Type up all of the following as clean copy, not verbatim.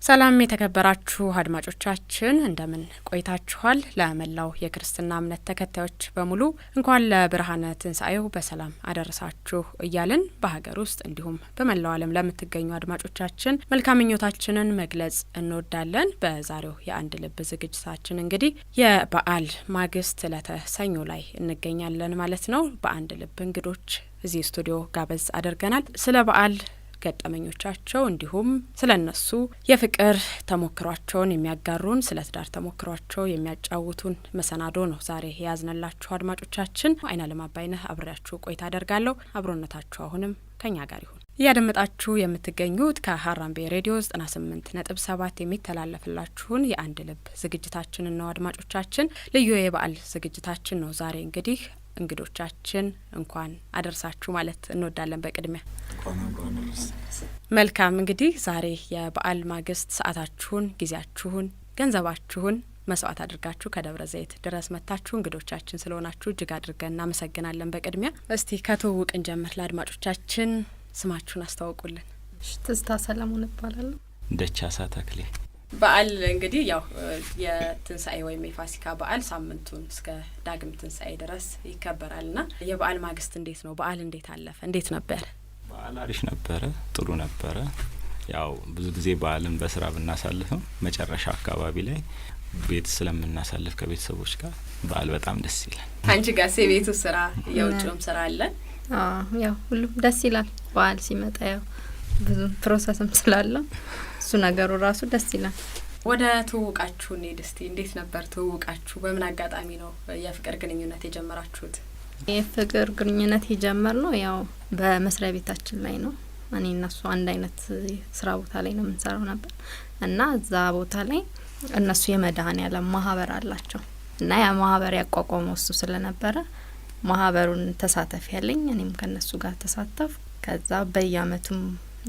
ሰላም የተከበራችሁ አድማጮቻችን እንደምን ቆይታችኋል? ለመላው የክርስትና እምነት ተከታዮች በሙሉ እንኳን ለብርሃነ ትንሣኤው በሰላም አደረሳችሁ እያልን በሀገር ውስጥ እንዲሁም በመላው ዓለም ለምትገኙ አድማጮቻችን መልካም ምኞታችንን መግለጽ እንወዳለን። በዛሬው የአንድ ልብ ዝግጅታችን እንግዲህ የበዓል ማግስት ዕለተ ሰኞ ላይ እንገኛለን ማለት ነው። በአንድ ልብ እንግዶች እዚህ ስቱዲዮ ጋበዝ አድርገናል። ስለ በዓል ገጠመኞቻቸው እንዲሁም ስለነሱ የፍቅር ተሞክሯቸውን የሚያጋሩን ስለ ትዳር ተሞክሯቸው የሚያጫውቱን መሰናዶ ነው ዛሬ ያዝነላችሁ አድማጮቻችን። አይናለም አባይነህ አብሬያችሁ ቆይታ አደርጋለሁ። አብሮነታችሁ አሁንም ከኛ ጋር ይሁን። እያደመጣችሁ የምትገኙት ከሀራምቤ ሬዲዮ 98.7 የሚተላለፍላችሁን የአንድ ልብ ዝግጅታችንን ነው አድማጮቻችን። ልዩ የበዓል ዝግጅታችን ነው ዛሬ እንግዲህ እንግዶቻችን እንኳን አደረሳችሁ ማለት እንወዳለን። በቅድሚያ መልካም እንግዲህ ዛሬ የበዓል ማግስት ሰዓታችሁን፣ ጊዜያችሁን፣ ገንዘባችሁን መስዋዕት አድርጋችሁ ከደብረ ዘይት ድረስ መጥታችሁ እንግዶቻችን ስለሆናችሁ እጅግ አድርገን እናመሰግናለን። በቅድሚያ እስቲ ከተውውቅ እንጀምር። ለአድማጮቻችን ስማችሁን አስተዋውቁልን። ትዝታ ሰለሞን እባላለሁ። ደቻሳ ተክሌ። በዓል እንግዲህ ያው የትንሣኤ ወይም የፋሲካ በዓል ሳምንቱን እስከ ዳግም ትንሣኤ ድረስ ይከበራልና የበዓል ማግስት እንዴት ነው? በዓል እንዴት አለፈ? እንዴት ነበር? በዓል አሪፍ ነበረ፣ ጥሩ ነበረ። ያው ብዙ ጊዜ በዓልን በስራ ብናሳልፍም መጨረሻ አካባቢ ላይ ቤት ስለምናሳልፍ ከቤተሰቦች ጋር በዓል በጣም ደስ ይላል። አንቺ ጋር የቤቱ ስራ የውጭውም ስራ አለ? ያው ሁሉም ደስ ይላል። በዓል ሲመጣ ያው ብዙ ፕሮሰስም ስላለው እሱ ነገሩ ራሱ ደስ ይላል። ወደ ትውውቃችሁ እንሂድ እስቲ። እንዴት ነበር ትውውቃችሁ? በምን አጋጣሚ ነው የፍቅር ግንኙነት የጀመራችሁት? የፍቅር ግንኙነት የጀመርነው ያው በመስሪያ ቤታችን ላይ ነው። እኔ እና እሱ አንድ አይነት ስራ ቦታ ላይ ነው የምንሰራው ነበር እና እዛ ቦታ ላይ እነሱ የመድኃኔዓለም ማህበር አላቸው እና ያ ማህበር ያቋቋመው እሱ ስለነበረ ማህበሩን ተሳተፍ ያለኝ እኔም ከነሱ ጋር ተሳተፍ። ከዛ በየአመቱም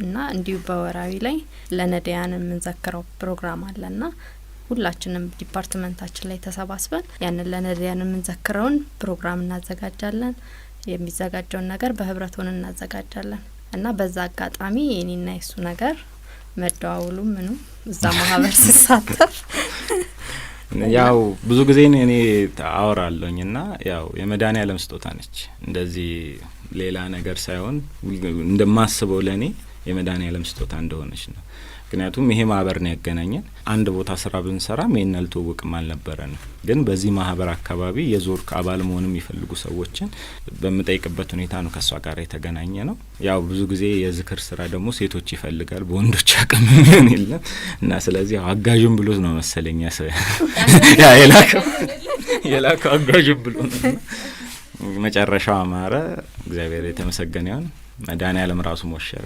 እና እንዲሁ በወራዊ ላይ ለነዳያን የምንዘክረው ፕሮግራም አለና ሁላችንም ዲፓርትመንታችን ላይ ተሰባስበን ያንን ለነዳያን የምንዘክረውን ፕሮግራም እናዘጋጃለን። የሚዘጋጀውን ነገር በህብረት ሆነን እናዘጋጃለን እና በዛ አጋጣሚ እኔና የሱ ነገር መደዋወሉ ምኑ እዛ ማህበር ሲሳተፍ ያው ብዙ ጊዜ እኔ አወራለሁኝና ያው የመድኃኔዓለም ስጦታ ነች። እንደዚህ ሌላ ነገር ሳይሆን እንደማስበው ለኔ የመድኃኔዓለም ስጦታ እንደሆነች ነው። ምክንያቱም ይሄ ማህበር ነው ያገናኘን። አንድ ቦታ ስራ ብንሰራ ሜናል ተውቅም አልነበረንም። ግን በዚህ ማህበር አካባቢ የዞር አባል መሆንም ይፈልጉ ሰዎችን በመጠይቅበት ሁኔታ ነው ከሷ ጋር የተገናኘ ነው። ያው ብዙ ጊዜ የዝክር ስራ ደግሞ ሴቶች ይፈልጋል፣ በወንዶች አቅም ምን የለም እና ስለዚህ አጋዥም ብሎ ነው መሰለኝ ያ የላከው አጋዥም ብሎ ነው። መጨረሻው አማረ። እግዚአብሔር የተመሰገነ ይሁን። መድኃኔዓለም ራሱ ሞሸረ።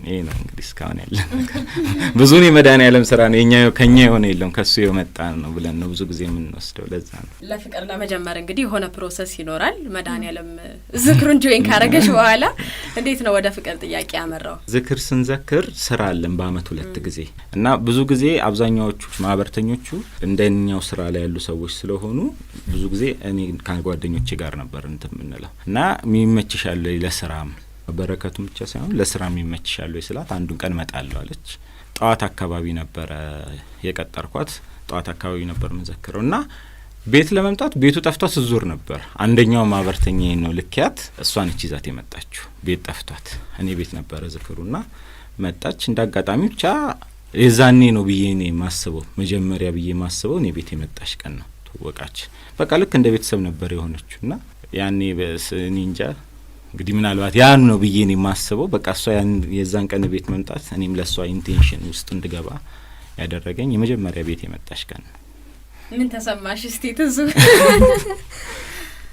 ይሄ ነው እንግዲህ እስካሁን ያለ ነገር። ብዙ ነው መድኃኔዓለም ስራ ነው የኛ ከኛ የሆነ የለም ከሱ የመጣ ነው ብለን ነው ብዙ ጊዜ የምንወስደው። ለዛ ነው ለፍቅር ለመጀመር እንግዲህ የሆነ ፕሮሰስ ይኖራል። መድኃኔዓለም ዝክሩን ጆይን ካረገሽ በኋላ እንዴት ነው ወደ ፍቅር ጥያቄ ያመራው? ዝክር ስንዘክር ስራ አለን በአመት 2 ጊዜ እና ብዙ ጊዜ አብዛኛዎቹ ማህበርተኞቹ እንደኛው ስራ ላይ ያሉ ሰዎች ስለሆኑ ብዙ ጊዜ እኔ ከጓደኞቼ ጋር ነበር እንትን የምንለው እና የሚመችሻል ለስራም በረከቱም ብቻ ሳይሆን ለስራም ይመችሻል ስላት አንዱን ቀን መጣለው አለች። ጧት አካባቢ ነበር የቀጠርኳት። ጧት አካባቢ ነበር መዘክረውና ቤት ለመምጣት ቤቱ ጠፍቷት ዙር ነበር። አንደኛው ማህበርተኛዬ ነው ልክያት እሷን እቺ ዛት የመጣችው ቤት ጠፍቷት እኔ ቤት ነበር ዝክሩና መጣች። እንዳጋጣሚ ብቻ የዛኔ ነው ብዬ እኔ ማስበው መጀመሪያ ብዬ ማስበው እኔ ቤት የመጣሽ ቀን ነው ተወቃች። በቃ ልክ እንደ ቤተሰብ ነበር የሆነችውና ያኔ በስኒ እንጃ እንግዲህ ምናልባት ያን ነው ብዬ እኔ ማስበው በቃ እሷ የዛን ቀን ቤት መምጣት እኔም ለሷ ኢንቴንሽን ውስጥ እንድገባ ያደረገኝ የመጀመሪያ ቤት የመጣሽ ቀን። ምን ተሰማሽ እስቲ ትዙ?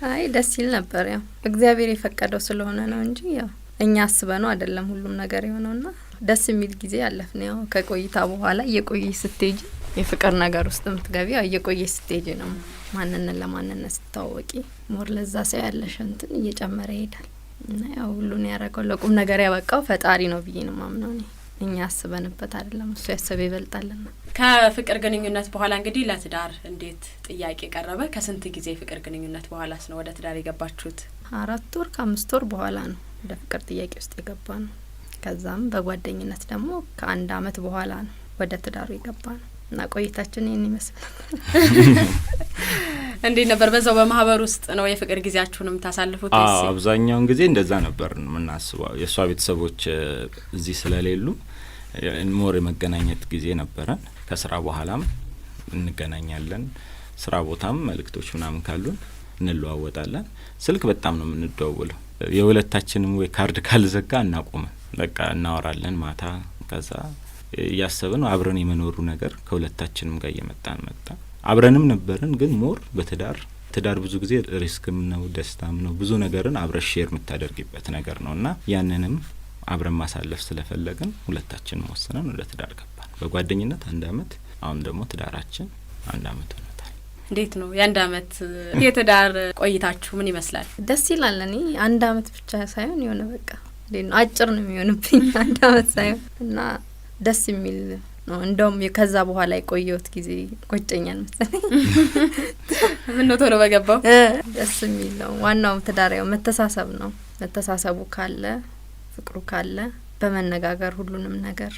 አይ ደስ ይል ነበር። ያው እግዚአብሔር የፈቀደው ስለሆነ ነው እንጂ ያው እኛ አስበነው አይደለም ሁሉም ነገር የሆነውና ደስ የሚል ጊዜ ያለፍነው። ያው ከቆይታ በኋላ እየቆየሽ ስትሄጂ የፍቅር ነገር ውስጥ ምትገቢ ያው እየቆየሽ ስትሄጂ ነው ማንነን ለማንነት ስትታወቂ ሞር ለዛ ሰው ያለሽ እንትን እየጨመረ ይሄዳል እና ያው ሁሉን ያረጋው ለቁም ነገር ያበቃው ፈጣሪ ነው ብዬ ነው ማምነው። እኛ አስበንበት አይደለም እሱ ያሰበ ይበልጣልና። ከፍቅር ግንኙነት በኋላ እንግዲህ ለትዳር እንዴት ጥያቄ ቀረበ? ከስንት ጊዜ ፍቅር ግንኙነት በኋላስ ነው ወደ ትዳር የገባችሁት? 4 ወር ከ5 ወር በኋላ ነው ወደ ፍቅር ጥያቄ ውስጥ የገባ ነው። ከዛም በጓደኝነት ደግሞ ከ1 አመት በኋላ ነው ወደ ትዳሩ የገባ ነው እና ቆይታችን ይህን ይመስላል። እንዴት ነበር በዛው በማህበር ውስጥ ነው የፍቅር ጊዜያችሁንም ታሳልፉት? አብዛኛውን ጊዜ እንደዛ ነበር የምናስበው። የእሷ ቤተሰቦች እዚህ ስለሌሉ ሞር የመገናኘት ጊዜ ነበረን። ከስራ በኋላም እንገናኛለን። ስራ ቦታም መልእክቶች ምናምን ካሉን እንለዋወጣለን። ስልክ በጣም ነው የምንደዋወለው። የሁለታችንም ወይ ካርድ ካልዘጋ እናቆምን፣ በቃ እናወራለን ማታ። ከዛ እያሰብን አብረን የመኖሩ ነገር ከሁለታችንም ጋር እየመጣን መጣ። አብረንም ነበርን፣ ግን ሞር ትዳር ብዙ ጊዜ ሪስክም ነው ደስታም ነው። ብዙ ነገርን አብረሽ ሼር የምታደርጊበት ነገር ነውና ያንንም አብረን ማሳለፍ ስለፈለግን ሁለታችንም ወሰነን ወደ ትዳር ገባን። በጓደኝነት 1 አመት፣ አሁን ደግሞ ትዳራችን 1 አመት ሆኖታል። እንዴት ነው የ1 አመት የትዳር ቆይታችሁ ምን ይመስላል? ደስ ይላል። እኔ 1 አመት ብቻ ሳይሆን የሆነ በቃ አጭር ነው የሚሆንብኝ 1 አመት ሳይሆን እና ደስ የሚል ነው። እንደውም ከዛ በኋላ የቆየሁት ጊዜ ቆጨኛል መሰለኝ። ምን ነው ቶሎ በገባው። ደስ የሚል ነው። ዋናው ትዳር ያው መተሳሰብ ነው። መተሳሰቡ ካለ ፍቅሩ ካለ በመነጋገር ሁሉንም ነገር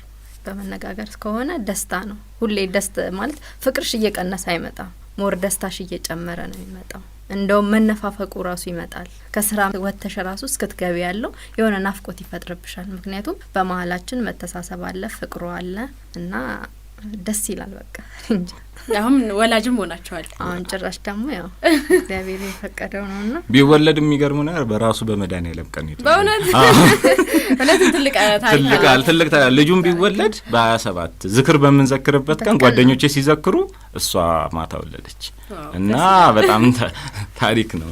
በመነጋገር ከሆነ ደስታ ነው። ሁሌ ደስታ ማለት ፍቅርሽ እየቀነሰ አይመጣም፣ ሞር ደስታሽ እየጨመረ ነው የሚመጣው። እንደውም መነፋፈቁ ራሱ ይመጣል። ከስራ ወተሽ ራሱ እስክትገቢ ያለው የሆነ ናፍቆት ይፈጥርብሻል። ምክንያቱም በመሀላችን መተሳሰብ አለ፣ ፍቅሩ አለ እና ደስ ይላል። በቃ እንጂ አሁን ወላጅም ሆናችኋል። አሁን ጭራሽ ደግሞ ያው እግዚአብሔር የፈቀደው ነውና ቢወለድ የሚገርም ነገር በራሱ በመድኃኒዓለም ቀን ይተው በእውነት እውነት ትልቅ ልጁም ቢወለድ በ27 ዝክር በምንዘክርበት ቀን ጓደኞቼ ሲዘክሩ እሷ ማታ ወለደች እና በጣም ታሪክ ነው።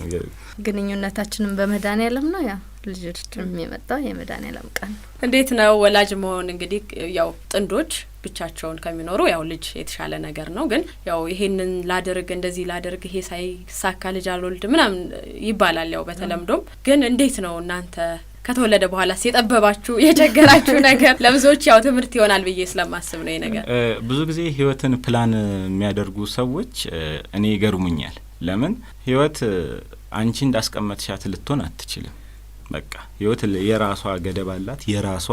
ግንኙነታችንን በመድኃኒዓለም ነው ያ ልጅም የመጣው የመድኃኒዓለም ቀን። እንዴት ነው ወላጅ መሆን? እንግዲህ ያው ጥንዶች ብቻቸውን ከሚኖሩ ያው ልጅ የተሻለ ነገር ነው። ግን ያው ይሄንን ላድርግ እንደዚህ ላድርግ ይሄ ሳይሳካ ልጅ አልወልድ ምናምን ይባላል ያው በተለምዶም። ግን እንዴት ነው እናንተ ከተወለደ በኋላ የጠበባችሁ የቸገራችሁ ነገር? ለብዙዎች ያው ትምህርት ይሆናል ብዬ ስለማስብ ነው ይሄ ነገር። ብዙ ጊዜ ህይወትን ፕላን የሚያደርጉ ሰዎች እኔ ይገርሙኛል። ለምን ህይወት አንቺ እንዳስቀመጥሻት ልትሆን አትችልም። በቃ ህይወት የራሷ ገደብ አላት፣ የራሷ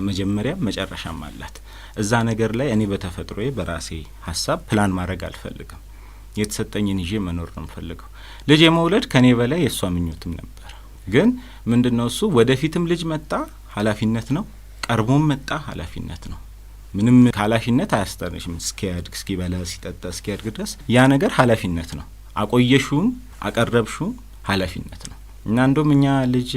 መጀመሪያ መጨረሻም አላት። እዛ ነገር ላይ እኔ በተፈጥሮዬ በራሴ ሀሳብ ፕላን ማድረግ አልፈልግም። የተሰጠኝን ይዤ መኖር ነው የምፈልገው። ልጅ የመውለድ ከኔ በላይ የሷ ምኞትም ነበር። ግን ምንድነው እሱ ወደፊትም ልጅ መጣ ኃላፊነት ነው፣ ቀርቦም መጣ ኃላፊነት ነው። ምንም ኃላፊነት አያስጠርሽም። እስኪያድግ እስኪበላ ሲጠጣ እስኪያድግ ድረስ ያ ነገር ኃላፊነት ነው። አቆየሹም አቀረብሹም ኃላፊነት ነው። እና እንደውም እኛ ልጅ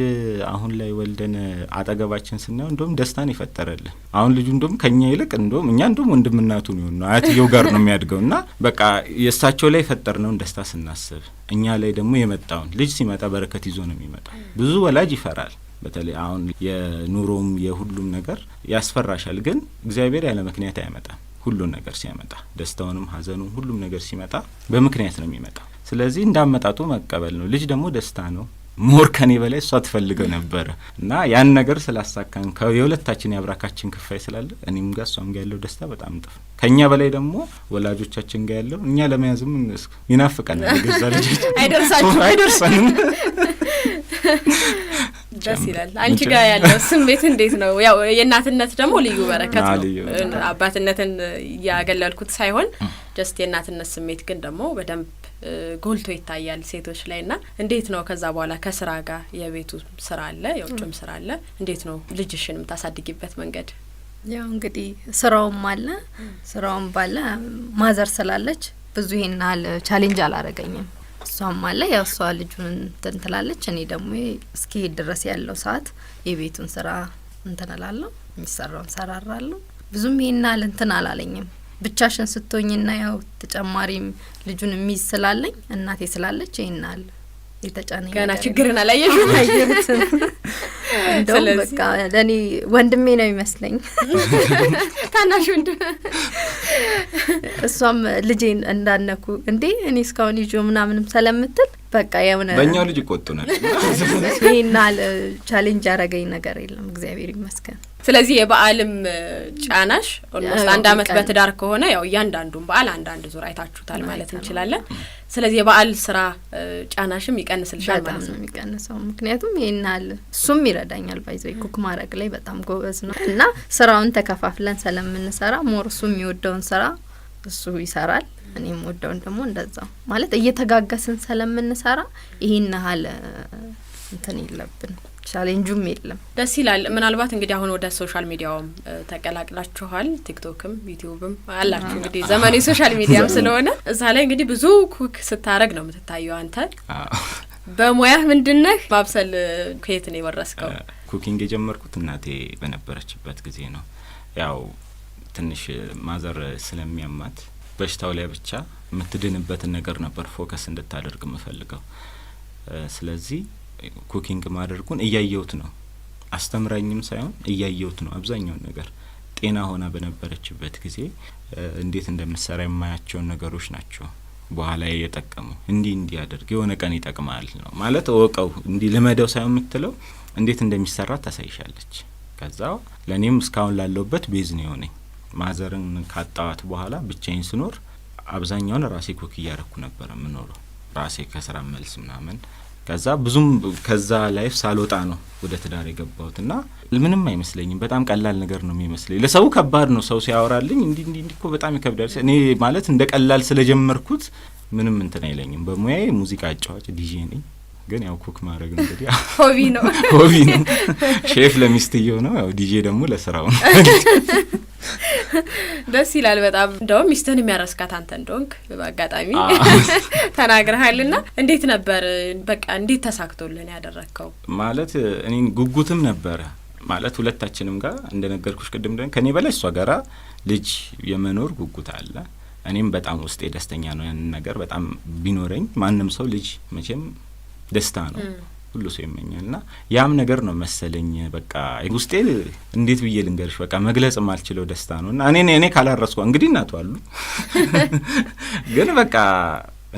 አሁን ላይ ወልደን አጠገባችን ስናየው እንደውም ደስታን ይፈጠረልን። አሁን ልጁ እንደውም ከኛ ይልቅ እንደውም እኛ እንደውም ወንድምናቱ ነው አያትየው ጋር ነው የሚያድገውና በቃ የእሳቸው ላይ ፈጠርነውን ደስታ ስናስብ እኛ ላይ ደግሞ የመጣውን ልጅ ሲመጣ በረከት ይዞ ነው የሚመጣው። ብዙ ወላጅ ይፈራል። በተለይ አሁን የኑሮም የሁሉም ነገር ያስፈራሻል። ግን እግዚአብሔር ያለ ምክንያት አይመጣም። ሁሉን ነገር ሲያመጣ ደስታውንም ሀዘኑም ሁሉም ነገር ሲመጣ በምክንያት ነው የሚመጣው። ስለዚህ እንዳመጣጡ መቀበል ነው። ልጅ ደግሞ ደስታ ነው። ሞር ከኔ በላይ እሷ ትፈልገው ነበረ እና ያን ነገር ስላሳካን የሁለታችን ያብራካችን ክፋይ ስላለ እኔም ጋር እሷም ጋር ያለው ደስታ በጣም ጥፍ ከኛ በላይ ደግሞ ወላጆቻችን ጋር ያለው እኛ ለመያዝም ይናፍቀናል። ገዛ ልጅ አይደርሳንም። ደስ ይላል። አንቺ ጋር ያለው ስሜት እንዴት ነው? ያው የእናትነት ደግሞ ልዩ በረከት ነው። አባትነትን ያገለልኩት ሳይሆን ጀስት የእናትነት ስሜት ግን ደግሞ በደንብ ጎልቶ ይታያል ሴቶች ላይና እንዴት ነው ከዛ በኋላ ከስራ ጋር የቤቱ ስራ አለ የውጭም ስራ አለ እንዴት ነው ልጅሽንም ታሳድጊበት መንገድ? ያው እንግዲህ ስራውም አለ ስራውም ባለ ማዘር ስላለች ብዙ ይሄናል ቻሌንጅ አላረገኝም። እሷም አለ ያው እሷ ልጁን እንትንትላለች እኔ ደግሞ እስኪ ድረስ ያለው ሰዓት የቤቱን ስራ እንትናላለሁ የሚሰራውን ሰራራለሁ። ብዙም ይሄናል እንትን አላለኝም። ብቻሽን ስትሆኝና ያው ተጨማሪም ልጁን የሚይዝ ስላለኝ እናቴ ስላለች ይሄናል የተጫነኝ ገና ችግርና አላየሽም አይየርትም። እንደውም በቃ ለኔ ወንድሜ ነው ይመስለኝ ታናሽ ወንድም። እሷም ልጄን እንዳነኩ እንዴ እኔ እስካሁን ይጆ ምናምንም ስለምትል በቃ የሆነ በእኛው ልጅ ይቆጡናል። ይሄናል ቻሌንጅ ያረገኝ ነገር የለም እግዚአብሔር ይመስገን። ስለዚህ የበዓልም ጫናሽ ኦልሞስት አንድ አመት በትዳር ከሆነ ያው እያንዳንዱን በዓል አንዳንድ ዙር አይታችሁታል ማለት እንችላለን። ስለዚህ የበዓል ስራ ጫናሽም ይቀንስልሻል ማለት ነው። የሚቀንሰው ምክንያቱም ይሄናል እሱም ይረዳኛል። ባይዘይ ኩክ ማድረግ ላይ በጣም ጎበዝ ነው እና ስራውን ተከፋፍለን ስለምንሰራ ሞር እሱ የሚወደውን ስራ እሱ ይሰራል፣ እኔም ወደውን ደግሞ እንደዛው ማለት እየተጋገስን ስለምንሰራ ይሄን ያህል እንትን የለብን ቻሌንጁም የለም። ደስ ይላል። ምናልባት እንግዲህ አሁን ወደ ሶሻል ሚዲያውም ተቀላቅላችኋል። ቲክቶክም ዩቲዩብም አላችሁ። እንግዲህ ዘመኑ የሶሻል ሚዲያም ስለሆነ እዛ ላይ እንግዲህ ብዙ ኩክ ስታረግ ነው የምትታየው አንተ። በሙያ ምንድነህ? ማብሰል ከየት ነው የወረስከው? ኩኪንግ የጀመርኩት እናቴ በነበረችበት ጊዜ ነው። ያው ትንሽ ማዘር ስለሚያማት በሽታው ላይ ብቻ የምትድንበትን ነገር ነበር ፎከስ እንድታደርግ የምፈልገው። ስለዚህ ኩኪንግ ማድረጉን እያየሁት ነው። አስተምራኝም ሳይሆን እያየሁት ነው። አብዛኛውን ነገር ጤና ሆና በነበረችበት ጊዜ እንዴት እንደምትሰራ የማያቸውን ነገሮች ናቸው በኋላ የጠቀሙ። እንዲህ ያደርግ የሆነ ቀን ይጠቅማል ነው ማለት ወቀው እንዲህ ልመደው ሳይሆን የምትለው እንዴት እንደሚሰራ ታሳይሻለች። ከዛ ለኔም እስካሁን ላለውበት ቤዝ ነው የሆነኝ። ማዘርን ካጣዋት በኋላ ብቻዬን ስኖር አብዛኛውን ራሴ ኩክ እያረኩ ነበር የምኖረው ራሴ ከስራ መልስ ምናምን። ከዛ ብዙም ከዛ ላይፍ ሳልወጣ ነው ወደ ትዳር የገባሁትና ምንም አይመስለኝም። በጣም ቀላል ነገር ነው የሚመስለኝ። ለሰው ከባድ ነው። ሰው ሲያወራልኝ እንዲህ እኮ በጣም ይከብዳል። እኔ ማለት እንደ ቀላል ስለጀመርኩት ምንም እንትን አይለኝም። በሙያዬ ሙዚቃ አጫዋች ዲጄ ነኝ። ግን ያው ኩክ ማድረግ እንግዲህ ሆቢ ነው ሼፍ ለሚስትየው ነው፣ ያው ዲጄ ደግሞ ለስራው ነው። ደስ ይላል በጣም። እንደውም ሚስትህን የሚያረስካት አንተ እንደሆንክ በአጋጣሚ ተናግረሃልና እንዴት ነበር? በቃ እንዴት ተሳክቶልን ያደረግከው? ማለት እኔን ጉጉትም ነበረ ማለት ሁለታችንም ጋር እንደነገርኩሽ ቅድም ከኔ በላይ እሷ ጋራ ልጅ የመኖር ጉጉት አለ። እኔም በጣም ውስጤ ደስተኛ ነው። ያን ነገር በጣም ቢኖረኝ ማንም ሰው ልጅ መቼም ደስታ ነው ሁሉ ሰው ይመኛልና ያም ነገር ነው መሰለኝ። በቃ ውስጤ እንዴት ብዬ ልንገርሽ በቃ መግለጽ ማልችለው ደስታ ነውና እኔ ካላረስኩ እንግዲህ እናቱ አሉ ግን በቃ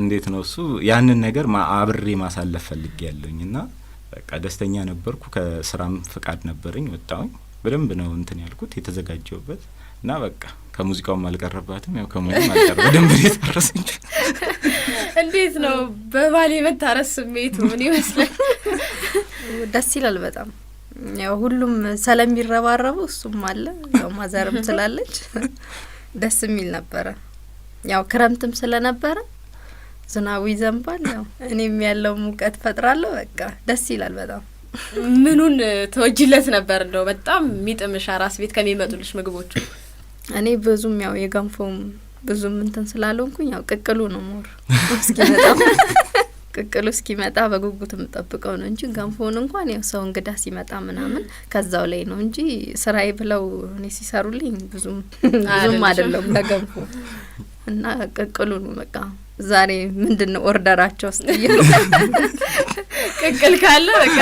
እንዴት ነው እሱ ያንን ነገር አብሬ ማሳለፍ ፈልጌያለሁኝና በቃ ደስተኛ ነበርኩ። ከስራም ፍቃድ ነበረኝ ወጣሁኝ። በደንብ ነው እንትን ያልኩት የተዘጋጀውበት እና በቃ ከሙዚቃውም አልቀረባትም ያው ከሙዚቃም አልቀረበ በደንብ የተረሰኝ። እንዴት ነው በባሌ መታረስ ስሜቱ ምን ይመስላል? ደስ ይላል በጣም ያው ሁሉም ስለሚረባረቡ እሱም አለ ያው ማዘርም ስላለች ደስ የሚል ነበረ። ያው ክረምትም ስለነበረ ዝናቡ ይዘንባል። ያው እኔም ያለው ሙቀት ፈጥራለሁ። በቃ ደስ ይላል በጣም። ምኑን ተወጅለት ነበር እንደው በጣም ሚጥምሽ አራስ ቤት ከሚመጡልሽ ምግቦች? እኔ ብዙም ያው የገንፎም ብዙም እንትን ስላልሆንኩኝ ያው ቅቅሉ ነው ሞር እስኪመጣ ቅቅሉ እስኪመጣ በጉጉት የምጠብቀው ነው እንጂ ገንፎን እንኳን ያው ሰው እንግዳ ሲመጣ ምናምን ከዛው ላይ ነው እንጂ ስራዬ ብለው እኔ ሲሰሩልኝ ብዙም አይደለም ለገንፎ እና ቅቅሉ ነው በቃ። ዛሬ ምንድነው ኦርደራቸው እስኪ ቅቅል ካለ በቃ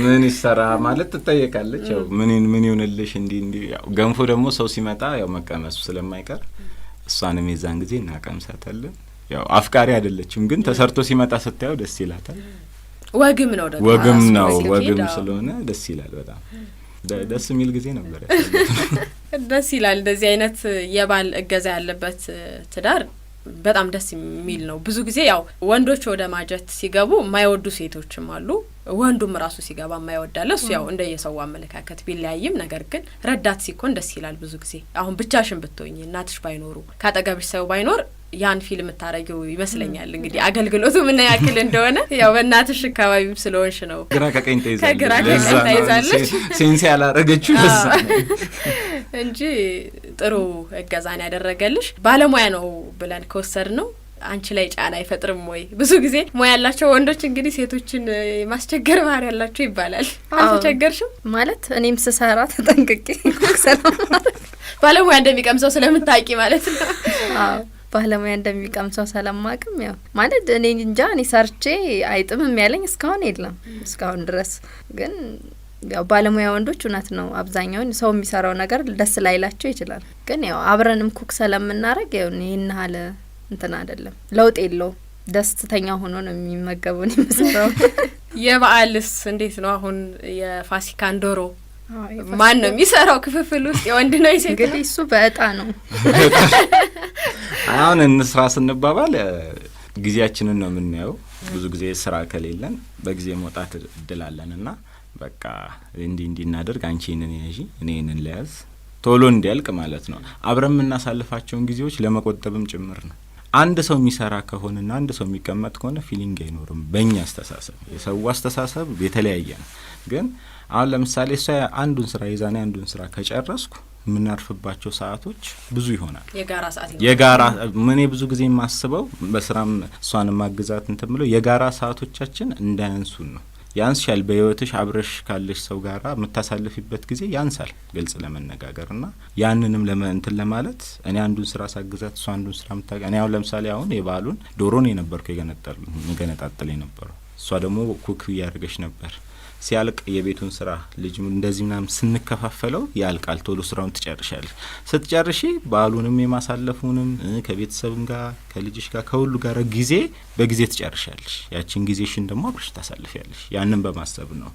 ምን ይሰራ ማለት ትጠየቃለች። ያው ምን ይሆንልሽ እንዲ ያው ገንፎ ደግሞ ሰው ሲመጣ ያው መቀመሱ ስለማይቀር እሷንም የዛን ጊዜ እናቀምሳታለን። ያው አፍቃሪ አይደለችም ግን ተሰርቶ ሲመጣ ስታየው ደስ ይላታል። ወግም ነው ደግሞ ወግም ስለሆነ ደስ ይላል በጣም። ደስ የሚል ጊዜ ነበር። ደስ ይላል እንደዚህ አይነት የባል እገዛ ያለበት ትዳር በጣም ደስ የሚል ነው። ብዙ ጊዜ ያው ወንዶች ወደ ማጀት ሲገቡ የማይወዱ ሴቶችም አሉ፣ ወንዱም ራሱ ሲገባ የማይወዳለ። እሱ ያው እንደየሰው አመለካከት ቢለያይም ነገር ግን ረዳት ሲኮን ደስ ይላል። ብዙ ጊዜ አሁን ብቻሽን ብትሆኚ እናትሽ ባይኖሩ ካጠገብሽ ሰው ባይኖር ያን ፊልም ታረጊው ይመስለኛል። እንግዲህ አገልግሎቱ ምን ያክል እንደሆነ ያው በእናትሽ አካባቢም ስለሆንሽ ነው። ግራ ከቀኝ ተይዛለች ሴንስ ያላረገችው እንጂ ጥሩ እገዛን ያደረገልሽ ባለሙያ ነው ብለን ከወሰድ ነው አንቺ ላይ ጫና አይፈጥርም ወይ? ብዙ ጊዜ ሙያ ያላቸው ወንዶች እንግዲህ ሴቶችን ማስቸገር ባህሪ ያላቸው ይባላል። አልተቸገርሽም? ማለት እኔም ስሰራ ተጠንቅቄ ባለሙያ እንደሚቀምሰው ስለምታውቂ ማለት ነው። አዎ ባለሙያ እንደሚቀምሰው ሰለማቅም ያው ማለት እኔ እንጃ እኔ ሰርቼ አይጥምም ያለኝ እስካሁን የለም እስካሁን ድረስ። ግን ያው ባለሙያ ወንዶች እውነት ነው አብዛኛውን ሰው የሚሰራው ነገር ደስ ላይላቸው ይችላል። ግን ያው አብረንም ኩክ ስለምናረግ ያው ይሄን አለ እንትን አይደለም ለውጥ የለው ደስተኛ ሆኖ ነው የሚመገበው የሚሰራው። የበዓልስ እንዴት ነው? አሁን የፋሲካን ዶሮ ማን ነው የሚሰራው? ክፍፍል ውስጥ የወንድ ነው የሴት? እንግዲህ እሱ በእጣ ነው። አሁን እንስራ ስንባባል ጊዜያችንን ነው የምናየው። ብዙ ጊዜ ስራ ከሌለን በጊዜ መውጣት እድላለንና በቃ እንዲህ እናደርግ፣ አንቺ እኔን ያዢ፣ እኔ እኔን ለያዝ፣ ቶሎ እንዲያልቅ ማለት ነው። አብረን የምናሳልፋቸውን ጊዜዎች ለመቆጠብም ጭምር ነው። አንድ ሰው የሚሰራ ከሆነና አንድ ሰው የሚቀመጥ ከሆነ ፊሊንግ አይኖርም። በእኛ አስተሳሰብ፣ የሰው አስተሳሰብ የተለያየ ነው። ግን አሁን ለምሳሌ እሷ አንዱን ስራ ይዛኔ አንዱን ስራ ከጨረስኩ የምናርፍባቸው ሰዓቶች ብዙ ይሆናል። የጋራ እኔ ብዙ ጊዜ የማስበው በስራም እሷን ማግዛት እንትን ብለው የጋራ ሰዓቶቻችን እንዳያንሱን ነው። ያንስሻል። በህይወትሽ አብረሽ ካለሽ ሰው ጋራ የምታሳልፊበት ጊዜ ያንሳል፣ ግልጽ ለመነጋገርና ያንንም እንትን ለማለት እኔ አንዱን ስራ ሳግዛት እሷ አንዱን ስራ እኔ አሁን ለምሳሌ አሁን የበዓሉን ዶሮን የነበርኩ የገነጣጠለ የነበረው፣ እሷ ደግሞ ኩክ እያደረገች ነበር። ሲያልቅ የቤቱን ስራ ልጅ እንደዚህ ምናምን ስንከፋፈለው ያልቃል። ቶሎ ስራውን ትጨርሻለሽ። ስትጨርሺ በዓሉንም የማሳለፉንም ከቤተሰብም ጋር ከልጅሽ ጋር ከሁሉ ጋር ጊዜ በጊዜ ትጨርሻለሽ። ያቺን ጊዜሽን ደግሞ አብረሽ ታሳልፊያለሽ። ያንን በማሰብ ነው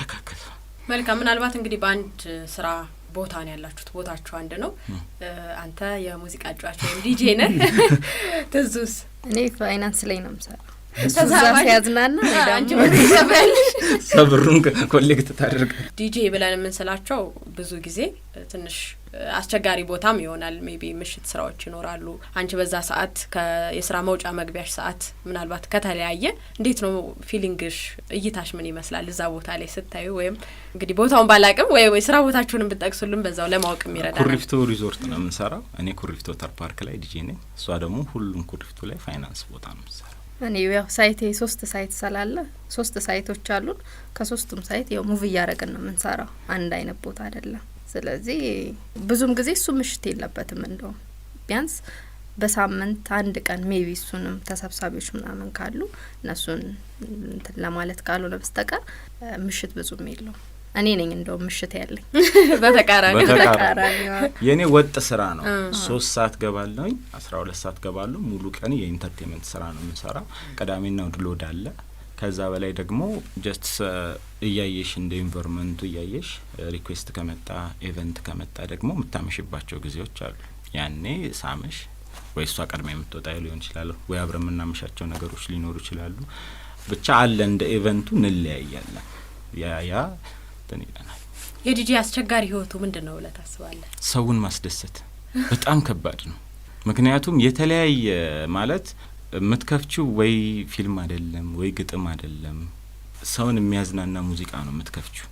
ተካከለ። መልካም። ምናልባት እንግዲህ በአንድ ስራ ቦታ ነው ያላችሁት፣ ቦታችሁ አንድ ነው። አንተ የሙዚቃ ጫዋች ወይም ዲጄ ነህ። ትዙስ? እኔ ፋይናንስ ላይ ነው የምሰራው። ያዝናና አንቺ ሰብሩን ኮሌክት ታደርግ። ዲጄ ብለን የምንስላቸው ብዙ ጊዜ ትንሽ አስቸጋሪ ቦታም ይሆናል። ሜቢ ምሽት ስራዎች ይኖራሉ። አንቺ በዛ ሰዓት የስራ መውጫ መግቢያሽ ሰዓት ምናልባት ከተለያየ እንዴት ነው ፊሊንግሽ? እይታሽ ምን ይመስላል እዛ ቦታ ላይ ስታዩ? ወይም እንግዲህ ቦታውን ባላቅም ወይ ስራ ቦታችሁንም ብትጠቅሱልን በዛው ለማወቅም ይረዳል። ኩሪፍቶ ሪዞርት ነው የምንሰራው። እኔ ኩሪፍቶ ተር ፓርክ ላይ ዲጄ ነኝ። እሷ ደግሞ ሁሉም ኩሪፍቶ ላይ ፋይናንስ ቦታ ነው የምንሰራው። እኔ ያው ሳይቴ 3 ሳይት ስላለ 3 ሳይቶች አሉን። ከ3ቱም ሳይት ያው ሙቭ እያደረግን ነው የምንሰራው። አንድ አይነት ቦታ አይደለም። ስለዚህ ብዙም ጊዜ እሱ ምሽት የለበትም። እንደውም ቢያንስ በሳምንት አንድ ቀን ሜቢ እሱንም ተሰብሳቢዎች ምናምን ካሉ እነሱን ለማለት ካልሆነ በስተቀር ምሽት ብዙም የለውም። እኔ ነኝ እንደውም ምሽት ያለኝ። በተቃራኒ የኔ ወጥ ስራ ነው። 3 ሰዓት ገባለሁኝ፣ 12 ሰዓት ገባለሁ። ሙሉ ቀን የኢንተርቴንመንት ስራ ነው የምንሰራው። ቅዳሜና እሁድ ሎድ አለ። ከዛ በላይ ደግሞ ጀስት እያየሽ እንደ ኢንቫይሮንመንቱ እያየሽ ሪኩዌስት ከመጣ ኢቨንት ከመጣ ደግሞ የምታመሽባቸው ጊዜዎች አሉ። ያኔ ሳመሽ ወይ እሷ ቀድማ የምትወጣ ሊሆን ይችላል፣ ወይ አብረን የምናመሻቸው ነገሮች ሊኖሩ ይችላሉ። ብቻ አለ እንደ ኢቨንቱ እንለያያለን። ያ ተነይናል። የዲጂ አስቸጋሪ ህይወቱ ምንድነው ብለህ ታስባለህ? ሰውን ማስደሰት በጣም ከባድ ነው። ምክንያቱም የተለያየ ማለት የምትከፍቺው ወይ ፊልም አይደለም ወይ ግጥም አይደለም፣ ሰውን የሚያዝናና ሙዚቃ ነው የምትከፍቺው።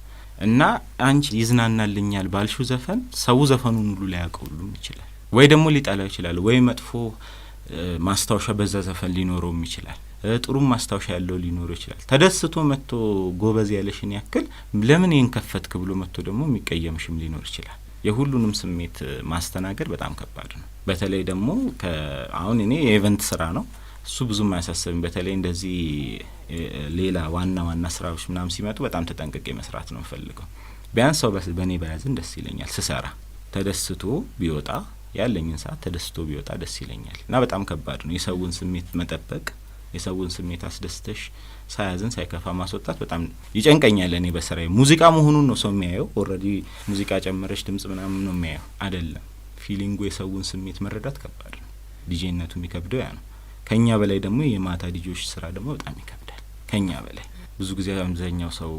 እና አንቺ ይዝናናልኛል ባልሽው ዘፈን ሰው ዘፈኑን ሁሉ ሊያቀውሉም ይችላል፣ ወይ ደግሞ ሊጣላው ይችላል፣ ወይ መጥፎ ማስታወሻ በዛ ዘፈን ሊኖረውም ይችላል፣ ጥሩም ማስታወሻ ያለው ሊኖር ይችላል። ተደስቶ መጥቶ ጎበዝ ያለሽን ያክል ለምን ይሄን ከፈትክ ብሎ መጥቶ ደግሞ የሚቀየምሽም ሊኖር ይችላል። የሁሉንም ስሜት ማስተናገድ በጣም ከባድ ነው። በተለይ ደግሞ አሁን እኔ የኢቨንት ስራ ነው እሱ ብዙም አያሳስብም። በተለይ እንደዚህ ሌላ ዋና ስራዎች ምናምን ሲመጡ በጣም ተጠንቅቄ መስራት ነው ፈልገው። ቢያንስ ሰው በኔ በያዝን ደስ ይለኛል። ስሰራ ተደስቶ ቢወጣ ያለኝን ሰዓት ተደስቶ ቢወጣ ደስ ይለኛል። እና በጣም ከባድ ነው የሰውን ስሜት መጠበቅ። የሰውን ስሜት አስደስተሽ ሳያዝን ሳይከፋ ማስወጣት በጣም ይጨንቀኛል። እኔ በስራዬ ሙዚቃ መሆኑን ነው ሰው የሚያየው። ኦልሬዲ ሙዚቃ ጨምረሽ ድምጽ ምናምን ነው የሚያየው አይደለም። ፊሊንጉ የሰውን ስሜት መረዳት ከባድ ነው። ዲጄነቱ የሚከብደው ያ ነው። ከኛ በላይ ደግሞ የማታ ዲጆች ስራ ደግሞ በጣም ይከብዳል። ከኛ በላይ ብዙ ጊዜ አብዛኛው ሰው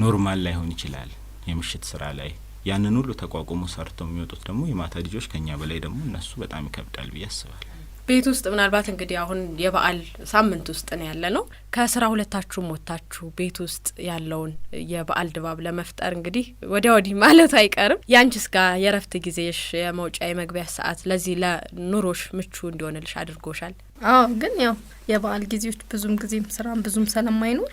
ኖርማል ላይሆን ይችላል የምሽት ስራ ላይ። ያንን ሁሉ ተቋቁሞ ሰርተው የሚወጡት ደግሞ የማታ ዲጆች ከኛ በላይ ደግሞ እነሱ በጣም ይከብዳል ብዬ አስባለሁ። ቤት ውስጥ ምናልባት እንግዲህ አሁን የበዓል ሳምንት ውስጥ ነው ያለ ነው። ከስራ ሁለታችሁም ወጣችሁ ቤት ውስጥ ያለውን የበዓል ድባብ ለመፍጠር እንግዲህ ወዲያ ወዲህ ማለት አይቀርም። ያንቺስ ጋር የረፍት ጊዜሽ የመውጫ የመግቢያ ሰዓት ለዚህ ለኑሮሽ ምቹ እንዲሆንልሽ አድርጎሻል? አዎ፣ ግን ያው የበዓል ጊዜዎች ብዙም ጊዜም ስራም ብዙም ስለማይኖር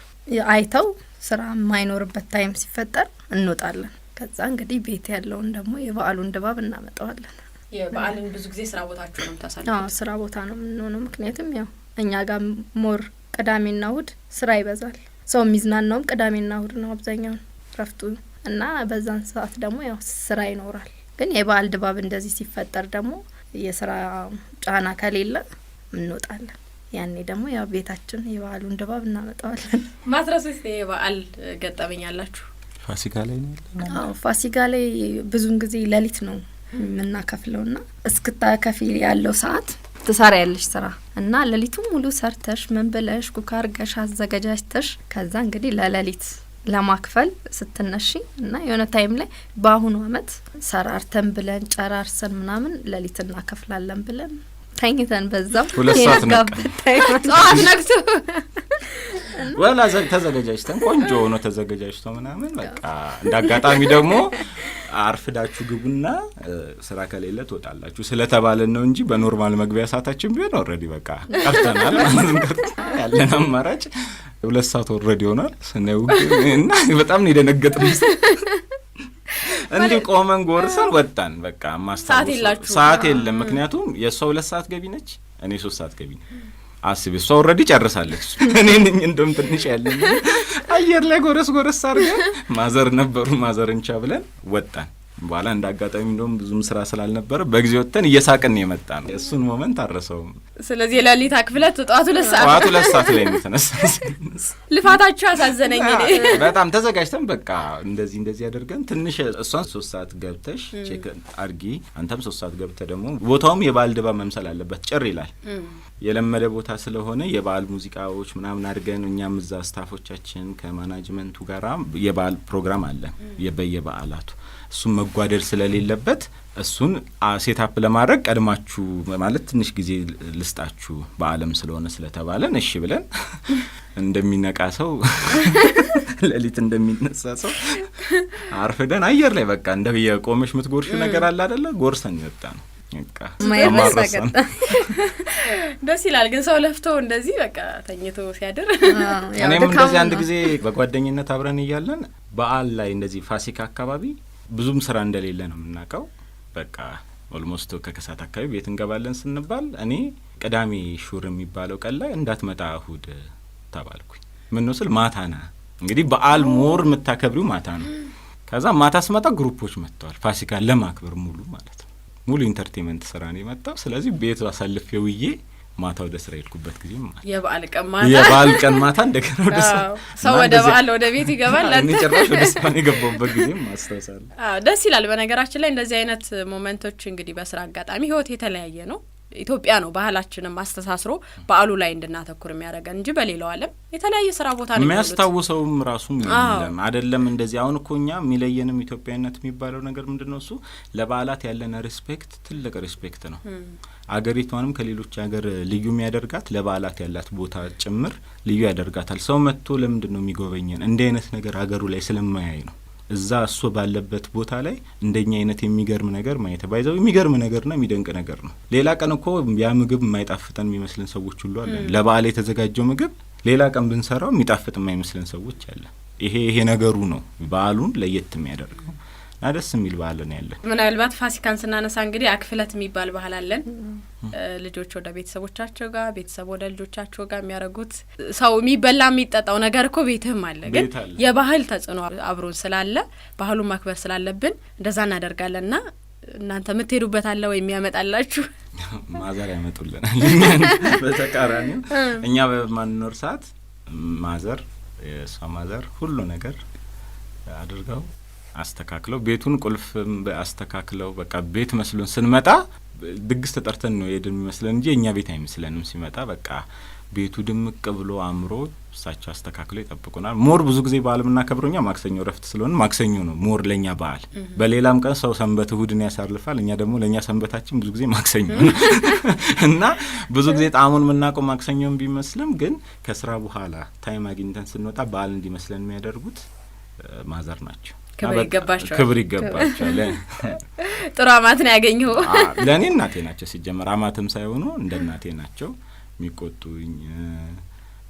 አይተው ስራ የማይኖርበት ታይም ሲፈጠር እንወጣለን። ከዛ እንግዲህ ቤት ያለውን ደግሞ የበዓሉን ድባብ እናመጣዋለን። የበዓልን ብዙ ጊዜ ስራ ቦታችሁ ነው የምታሳልፉት? አዎ፣ ስራ ቦታ ነው የምንሆነው። ምክንያቱም ያው እኛ ጋር ሞር ቅዳሜና እሁድ ስራ ይበዛል። ሰው የሚዝናናውም ቅዳሜና እሁድ ነው አብዛኛውን ረፍቱ እና በዛን ሰዓት ደግሞ ያው ስራ ይኖራል። ግን የበዓል ድባብ እንደዚህ ሲፈጠር ደግሞ የስራ ጫና ከሌለ እንወጣለን። ያኔ ደግሞ ያው ቤታችን የበዓሉን ድባብ እናመጣዋለን። ማትረሱስ የበዓል ገጠመኝ አላችሁ? ፋሲካ ላይ ነው ያለና አዎ ፋሲካ ላይ ብዙን ጊዜ ሌሊት ነው የምናከፍለውና እስክታከፊ ያለው ሰዓት ትሰሪያለሽ ስራ እና ሌሊቱን ሙሉ ሰርተሽ ምን ብለሽ ኩክ አርገሽ አዘጋጅተሽ ከዛ እንግዲህ ለሌሊት ለማክፈል ስትነሺ እና የሆነ ታይም ላይ በአሁኑ አመት ሰራርተን ብለን ጨራርሰን ምናምን ሌሊት እናከፍላለን ብለን ታኝተን በዛው 2 ሰዓት ነው ጧት ነግቶ ወላ ተዘጋጅተን ቆንጆ ሆኖ ተዘጋጅቶ ምናምን በቃ እንዳጋጣሚ ደግሞ አርፍዳችሁ ግቡና ስራ ከሌለ ትወጣላችሁ ስለተባለን ነው እንጂ በኖርማል መግቢያ ሰዓታችን ቢሆን ኦሬዲ በቃ ቀርተናል ያለን አማራጭ 2 ሰዓት ኦሬዲ ሆኗል ስነው እና በጣም ነው የደነገጥነው እንዴ ቆመን ጎርሰን ወጣን በቃ ማስተዋወቅ ሰዓት የለም ምክንያቱም የሷ 2 ሰዓት ገቢ ነች እኔ 3 ሰዓት ገቢ ነኝ አስቢ እሷ ኦሬዲ ጨርሳለች እኔ ነኝ እንደም ትንሽ ያለኝ አየር ላይ ጎረስ አርገን ማዘር ነበሩ ማዘርን ቻ ብለን ወጣን በኋላ እንዳጋጣሚ እንደውም ብዙም ስራ ስላልነበረ በጊዜ ወጥተን እየሳቅን የመጣ ነው እሱን ሞመንት አረሰው ስለዚህ ለሊት አክፍለት ጧቱ 2 ሰዓት ላይ ነው ተነሳስ ልፋታችሁ አሳዘነኝ እኔ በጣም ተዘጋጅተን በቃ እንደዚህ ያደርገን ትንሽ እሷን 3 ሰዓት ገብተሽ ቼክ አርጊ አንተም 3 ሰዓት ገብተ ደግሞ ቦታውም የባል ድባብ መምሰል አለበት ጭር ይላል የለመደ ቦታ ስለሆነ የባል ሙዚቃዎች ምናምን አድርገን እኛም እዛ ስታፎቻችን ከማናጅመንቱ ጋራ የባል ፕሮግራም አለ የበየበዓላቱ እሱን መጓደል ስለሌለበት እሱን ሴታፕ ለማድረግ ቀድማችሁ ማለት ትንሽ ጊዜ ልስጣችሁ በአለም ስለሆነ ስለተባለን እሺ ብለን እንደሚነቃ ሰው ለሊት እንደሚነሳ ሰው አርፈደን አየር ላይ በቃ እንደየቆመሽ ምትጎርሹ ነገር አለ አይደለ ጎርሰን ይወጣ ነው በቃ ማይረሳገጥ ደስ ይላል ግን ሰው ለፍቶ እንደዚህ በቃ ተኝቶ ሲያድር እኔም እንደዚህ አንድ ጊዜ በጓደኝነት አብረን እያለን በዓል ላይ እንደዚህ ፋሲካ አካባቢ ብዙም ስራ እንደሌለ ነው የምናውቀው በቃ ኦልሞስት ከከሳት አካባቢ ቤት እንገባለን ስንባል እኔ ቅዳሜ ሹር የሚባለው ቀን ላይ እንዳትመጣ እሁድ ተባልኩኝ ምን ነው ስል ማታና እንግዲህ በዓል ሞር መታከብሪው ማታ ነው ከዛ ማታ ስመጣ ግሩፖች መጥተዋል ፋሲካ ለማክበር ሙሉ ማለት ነው ሙሉ ኢንተርቴይንመንት ስራ ነው የመጣው ስለዚህ ቤት አሳልፌው ይዬ ማታ ወደ ስራ ይልኩበት ጊዜ ማለት የበዓል ቀን ማታ እንደገና ወደ ሰው ወደ በዓል ወደ ቤት ይገባል እኔ ጭራሽ ወደ ስራ የገባሁበት ጊዜ ማስተዋሳለሁ ደስ ይላል በነገራችን ላይ እንደዚህ አይነት ሞመንቶች እንግዲህ በስራ አጋጣሚ ህይወት የተለያየ ነው ኢትዮጵያ ነው ባህላችንን ማስተሳስሮ በዓሉ ላይ እንድናተኩር የሚያደርገን እንጂ በሌላው ዓለም የተለያየ ስራ ቦታ ነው የሚያስታውሰውም ራሱም አይደለም እንደዚህ አሁን እኮኛ የሚለየንም ኢትዮጵያዊነት የሚባለው ነገር ምንድነው እሱ ለበዓላት ያለን ሪስፔክት ትልቅ ሪስፔክት ነው አገሪቷንም ከሌሎች ሀገር ልዩ የሚያደርጋት ለበዓላት ያላት ቦታ ጭምር ልዩ ያደርጋታል ሰው መጥቶ ለምንድነው የሚጎበኘን እንደ አይነት ነገር ሀገሩ ላይ ስለማያይ ነው እዛ እሱ ባለበት ቦታ ላይ እንደኛ አይነት የሚገርም ነገር ማየት ባይዘው የሚገርም ነገርና የሚደንቅ ነገር ነው ሌላ ቀን እኮ ያ ምግብ የማይጣፍጠን የሚመስለን ሰዎች ሁሉ አለ ለበዓል የተዘጋጀው ምግብ ሌላ ቀን ብንሰራው የሚጣፍጥ የማይመስለን ሰዎች አለ ይሄ ነገሩ ነው በዓሉን ለየት የሚያደርገው አደስ የሚል በዓል ነው ያለ ምናልባት ፋሲካን ስናነሳ እንግዲህ አክፍለት የሚባል ባህል አለን ልጆች ወደ ቤተሰቦቻቸው ጋር ቤተሰብ ወደ ልጆቻቸው ጋር የሚያረጉት ሰው የሚበላ የሚጠጣው ነገር እኮ ቤትህም አለ ግን የባህል ተጽዕኖ አብሮን ስላለ ባህሉን ማክበር ስላለብን እንደዛ እናደርጋለንና እናንተ ምትሄዱበት አለ ወይ የሚያመጣላችሁ ማዘር ያመጡልናል በተቃራኒ እኛ በማንኖር ሰዓት ማዘር የሷ ማዘር ሁሉ ነገር አድርገው አስተካክለው ቤቱን ቁልፍ አስተካክለው በቃ ቤት መስሎን ስንመጣ ድግስ ተጠርተን ነው የድም መስለን እንጂ እኛ ቤት አይመስለንም ሲመጣ በቃ ቤቱ ድምቅ ብሎ አምሮ እሳቸው አስተካክለው ይጠብቁናል ሞር ብዙ ጊዜ በዓልና ከብሮኛ ማክሰኞ ረፍት ስለሆነ ማክሰኞ ነው ሞር ለኛ በዓል በሌላም ቀን ሰው ሰንበት እሁድን ያሳልፋል እኛ ደግሞ ለኛ ሰንበታችን ብዙ ጊዜ ማክሰኞ ነው እና ብዙ ጊዜ ጣሙን ምናቀው ማክሰኞም ቢመስልም ግን ከስራ በኋላ ታይም አግኝተን ስንወጣ በዓል እንዲመስለን የሚያደርጉት ማዘር ናቸው ክብር ይገባቸዋል ጥሩ አማት ነው ያገኘው ለኔ እናቴ ናቸው ሲጀመር አማትም ሳይሆኑ እንደ እናቴ ናቸው የሚቆጡኝ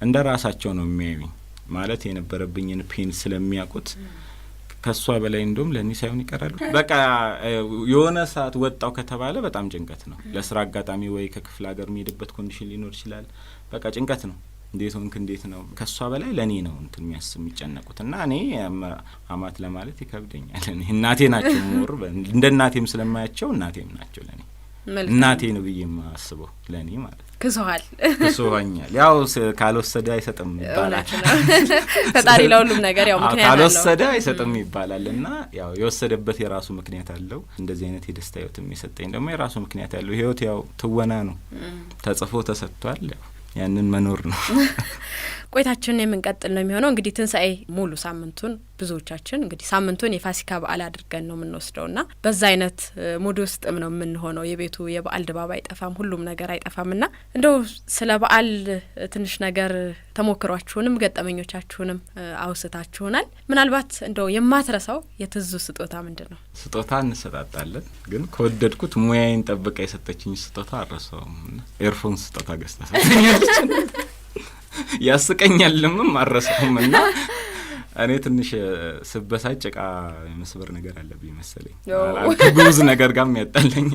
እንደ ራሳቸው ነው የሚያዩኝ ማለት የነበረብኝን ፔን ስለሚያውቁት ከሷ በላይ እንደውም ለኔ ሳይሆን ይቀራሉ በቃ የሆነ ሰዓት ወጣው ከተባለ በጣም ጭንቀት ነው ለስራ አጋጣሚ ወይ ከክፍለ ሀገር የሚሄድበት ኮንዲሽን ሊኖር ይችላል በቃ ጭንቀት ነው እንዴት ነው ከሷ በላይ ለኔ ነው እንትን የሚጨነቁትና እኔ አማት ለማለት ይከብደኛል እኔ እናቴ ናቸው ሞር እንደ እናቴም ስለማያቸው እናቴም ናቸው ለኔ እናቴ ነው ብዬ የማስበው ለእኔ ማለት ነው። ክሶሃል ክሶኛል። ያው ካልወሰደ አይሰጥም ይባላል። ፈጣሪ ለሁሉም ነገር ያው ምክንያት አለው። ካልወሰደ አይሰጥም ይባላል እና ያው የወሰደበት የራሱ ምክንያት አለው። እንደዚህ አይነት የደስታ ህይወትም የሰጠኝ ደግሞ የራሱ ምክንያት አለው። ህይወት ያው ትወና ነው፣ ተጽፎ ተሰጥቷል። ያው ያንን መኖር ነው። ቆይታችንን የምንቀጥል ነው የሚሆነው። እንግዲህ ትንሣኤ ሙሉ ሳምንቱን ብዙዎቻችን እንግዲህ ሳምንቱን የፋሲካ በዓል አድርገን ነው የምንወስደውና በዛ አይነት ሙድ ውስጥም ነው የምንሆነው። የቤቱ የበዓል ድባብ አይጠፋም፣ ሁሉም ነገር አይጠፋምና እንደው ስለ በዓል ትንሽ ነገር ተሞክሯችሁንም ገጠመኞቻችሁንም አውስታችሁናል። ምናልባት እንደው የማትረሳው የትዙ ስጦታ ምንድን ነው? ስጦታ እንሰጣጣለን፣ ግን ከወደድኩት ሙያዬን ጠብቃ የሰጠችኝ ስጦታ አልረሳውም። ኤርፎን ስጦታ ገዝታ ሰጠኛለች። ያስቀኛልምም አልረሳውም እና እኔ ትንሽ ስበሳጭ እቃ የመስበር ነገር አለብኝ መሰለኝ። ብዙ ነገር ጋር የሚያጣለኝ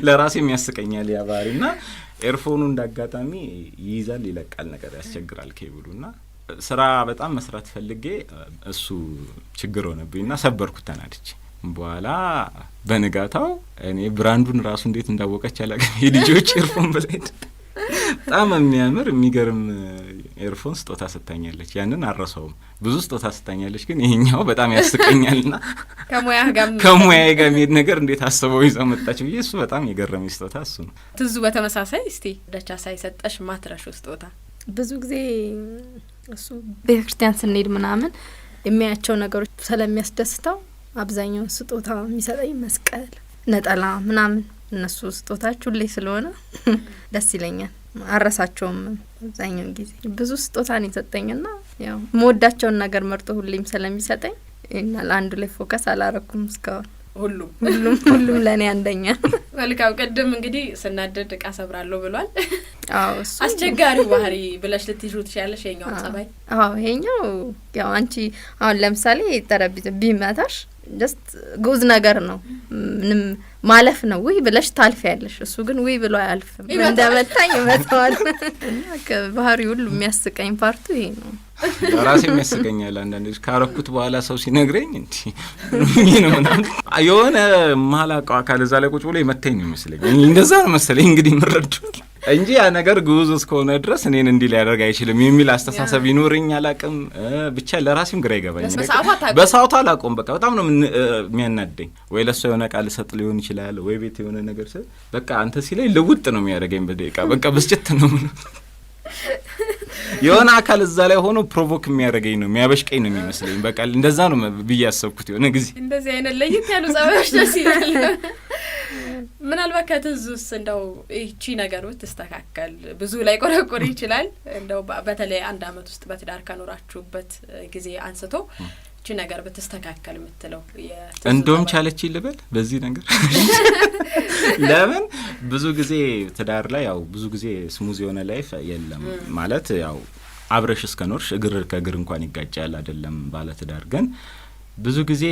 ለራሴ የሚያስቀኛል ያ ባህሪና ኤርፎኑ እንዳጋጣሚ ይይዛል ይለቃል ነገር ያስቸግራል ኬብሉና ስራ በጣም መስራት ፈልጌ እሱ ችግር ሆነብኝና ሰበርኩት ተናድቼ። በኋላ በንጋታው እኔ ብራንዱን ራሱ እንዴት እንዳወቀች አላውቅም። የልጆች ኤርፎን ብለድ በጣም የሚያምር የሚገርም ኤርፎን ስጦታ ሰጥታኛለች። ያንን አረሳውም። ብዙ ስጦታ ሰጥታኛለች፣ ግን ይሄኛው በጣም ያስቀኛልና ከሙያዬ ጋር የሚሄድ ነገር እንዴት አስበው ይዘው መጣች ብዬ እሱ በጣም የገረመኝ ስጦታ እሱ ነው። ትዙ በተመሳሳይ እስቲ ደቻሳ ይሰጠሽ ማትረሹ ስጦታ? ብዙ ጊዜ እሱ ቤተክርስቲያን ስንሄድ ምናምን የሚያያቸው ነገሮች ስለሚያስደስተው አብዛኛውን ስጦታ የሚሰጠኝ መስቀል፣ ነጠላ ምናምን እነሱ ስጦታዎች ሁሌ ስለሆነ ደስ ይለኛል። አረሳቸውም። አብዛኛውን ጊዜ ብዙ ስጦታን ይሰጠኝና ያው መወዳቸውን ነገር መርጦ ሁሌም ስለሚሰጠኝ እና ለአንዱ ላይ ፎከስ አላረኩም እስካሁን። ሁሉም ለኔ አንደኛ። መልካም። ቅድም እንግዲህ ስናደድ እቃ ሰብራለሁ ብሏል። አዎ እሱ አስቸጋሪው ባህሪ ብለሽ ልትይዙ ትችያለሽ። የኛው ጸባይ ይሄኛው ያው አንቺ አሁን ለምሳሌ ጠረጴዛ ቢመታሽ ጀስት ጉዝ ነገር ነው፣ ምንም ማለፍ ነው ወይ ብለሽ ታልፊያለሽ። እሱ ግን ወይ ብሎ አያልፍም፣ እንደመታኝ ይመታዋል። እና ከባህሪ ሁሉ የሚያስቀኝ ፓርቱ ይሄ ነው። ራሴ የሚያስቀኛል አንዳንዴ ካረኩት በኋላ ሰው ሲነግረኝ እንዴ ነው ምናምን የሆነ ማላውቀው አካል እዛ ላይ ቁጭ ብሎ ይመታኝ ነው ይመስለኝ። እንደዛ ነው መሰለኝ እንግዲህ ምረዱት እንጂ ያ ነገር ግዑዝ እስከሆነ ድረስ እኔን እንዲህ ሊያደርግ አይችልም የሚል አስተሳሰብ ይኖረኝ አላውቅም። ብቻ ለራሴም ግራ ይገባኛል። በሰዓቱ አላውቀውም። በቃ በጣም ነው የሚያናደኝ። ወይ ለእሷ የሆነ ቃል ሰጥ ሊሆን ይችላል፣ ወይ ቤት የሆነ ነገር ስል በቃ አንተ ሲለኝ ልውጥ ነው የሚያደርገኝ በደቂቃ። በቃ ብስጭት ነው ምን የሆነ አካል እዛ ላይ ሆኖ ፕሮቮክ የሚያደርገኝ ነው የሚያበሽቀኝ ነው የሚመስለኝ። በቃ እንደዛ ነው ብዬ ያሰብኩት የሆነ ጊዜ። እንደዚህ አይነት ለየት ያሉ ጸባዮች ደስ ይላል። ምናልባት ከትዙስ እንደው እቺ ነገር ብትስተካከል ብዙ ላይ ቆረቆር ይችላል። እንደው በተለይ አንድ አመት ውስጥ በትዳር ከኖራችሁበት ጊዜ አንስቶ እቺ ነገር ብትስተካከል የምትለው እንደውም ቻለች ይልበል በዚህ ነገር ለምን ብዙ ጊዜ ትዳር ላይ ያው ብዙ ጊዜ ስሙዝ የሆነ ላይፍ የለም ማለት ያው አብረሽ እስከኖርሽ እግር ከእግር እንኳን ይጋጫል አይደለም ባለ ትዳር ግን ብዙ ጊዜ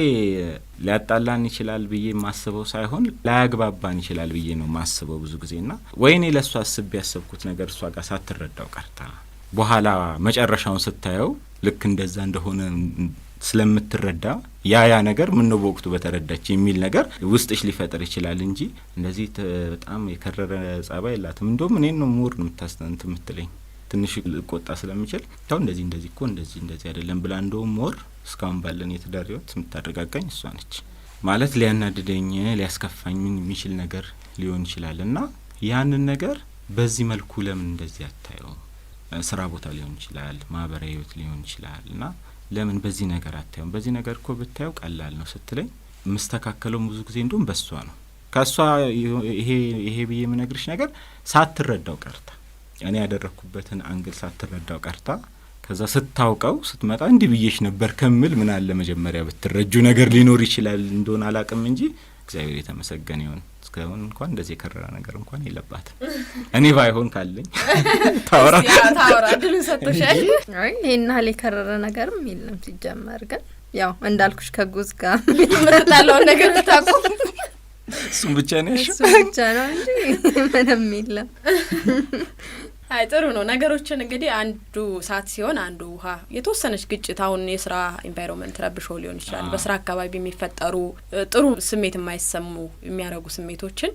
ሊያጣላን ይችላል ብዬ ማስበው ሳይሆን ላያግባባን ይችላል ብዬ ነው ማስበው ብዙ ጊዜና ወይኔ ለሷ አስብ ያሰብኩት ነገር እሷ ጋር ሳትረዳው ቀርታ በኋላ መጨረሻውን ስታየው ልክ እንደዛ እንደሆነ ስለምትረዳ ያ ነገር ምን ነው ወቅቱ በተረዳች የሚል ነገር ውስጥሽ ሊፈጠር ይችላል እንጂ እንደዚህ በጣም የከረረ ጸባይ የላትም። እንደውም እኔን ነው ሙር ነው የምታስተንት የምትለኝ ትንሽ ልቆጣ ስለምችል ታው እንደዚህ እኮ እንደዚህ አይደለም ብላ እንደውም ሞር እስካሁን ባለን የትዳር ህይወት የምታረጋጋኝ እሷ ነች። ማለት ሊያናድደኝ ሊያስከፋኝ የሚችል ነገር ሊሆን ይችላልና ያንን ነገር በዚህ መልኩ ለምን እንደዚህ አታየው? ስራ ቦታ ሊሆን ይችላል፣ ማህበራዊ ህይወት ሊሆን ይችላልና ለምን በዚህ ነገር አታየው? በዚህ ነገር እኮ ብታየው ቀላል ነው ስትለኝ መስተካከለው ብዙ ጊዜ እንደውም በሷ ነው። ከሷ ይሄ ብዬ የምነግርሽ ነገር ሳትረዳው ቀርታ እኔ ያደረኩበትን አንግል ሳትረዳው ቀርታ ከዛ ስታውቀው ስትመጣ እንዲህ ብዬሽ ነበር ከሚል ምን አለ መጀመሪያ ብትረጁ ነገር ሊኖር ይችላል እንደሆነ አላቅም እንጂ እግዚአብሔር የተመሰገነ ይሁን እስካሁን እንኳን እንደዚህ የከረረ ነገር እንኳን የለባትም። እኔ ባይሆን ካለኝ ታወራ ድል ሰጥቶሻል። አይ ይሄና የከረረ ነገርም የለም ሲጀመር ግን ያው እንዳልኩሽ ከጉዝ ጋር ምትጣለው ነገር ብታቆም እሱም ብቻ ነው እንጂ ምንም የለም። አይ ጥሩ ነው። ነገሮችን እንግዲህ አንዱ ሰዓት ሲሆን አንዱ ውሃ የተወሰነች ግጭት አሁን የስራ ኢንቫይሮንመንት ረብሾ ሊሆን ይችላል። በስራ አካባቢ የሚፈጠሩ ጥሩ ስሜት የማይሰሙ የሚያረጉ ስሜቶችን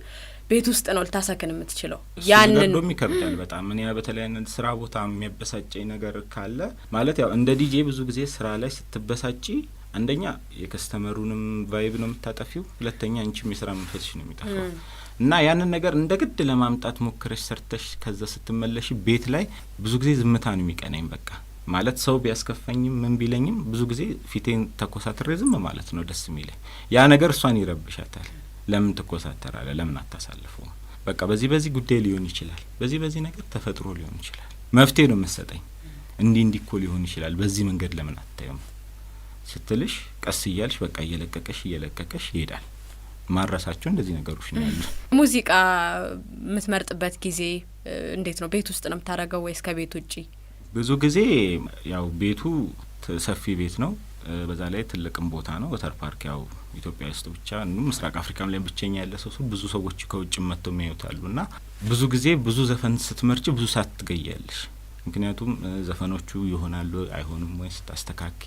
ቤት ውስጥ ነው ልታሰክን የምትችለው። ያንን ነው የሚከብዳል በጣም። እኔ በተለይ ስራ ቦታ የሚያበሳጨኝ ነገር ካለ ማለት ያው እንደ ዲጄ ብዙ ጊዜ ስራ ላይ ስትበሳጪ አንደኛ የከስተመሩንም ቫይብ ነው የምታጠፊው፣ ሁለተኛ አንቺም የስራ መንፈስሽ ነው የሚጠፋው። እና ያንን ነገር እንደ ግድ ለማምጣት ሞክረሽ ሰርተሽ ከዛ ስትመለሽ ቤት ላይ ብዙ ጊዜ ዝምታ ነው የሚቀናኝ። በቃ ማለት ሰው ቢያስከፋኝም ምን ቢለኝም ብዙ ጊዜ ፊቴን ተኮሳትሬ ዝም ማለት ነው ደስ የሚለኝ። ያ ነገር እሷን ይረብሻታል። ለምን ትኮሳተራለ? ለምን አታሳልፈው? በቃ በዚህ ጉዳይ ሊሆን ይችላል፣ በዚህ ነገር ተፈጥሮ ሊሆን ይችላል፣ መፍትሄ ነው መሰጠኝ። እንዲህ እኮ ሊሆን ይችላል፣ በዚህ መንገድ ለምን አታየውም ስትልሽ ቀስ እያልሽ በቃ እየለቀቀሽ ይሄዳል። ማረሳቸው እንደዚህ ነገሮች ነው ያሉ። ሙዚቃ የምትመርጥበት ጊዜ እንዴት ነው? ቤት ውስጥ ነው የምታረገው ወይስ ከቤት ውጪ? ብዙ ጊዜ ያው ቤቱ ሰፊ ቤት ነው፣ በዛ ላይ ትልቅም ቦታ ነው። ወተር ፓርክ ያው ኢትዮጵያ ውስጥ ብቻ ምስራቅ አፍሪካም ላይ ብቸኛ ያለ ሰው ብዙ ሰዎች ከውጭ መጥተው የሚያዩታሉና ብዙ ጊዜ ብዙ ዘፈን ስትመርጭ ብዙ ሰዓት ትገያለሽ። ምክንያቱም ዘፈኖቹ ይሆናሉ አይሆኑም ወይ ስታስተካኪ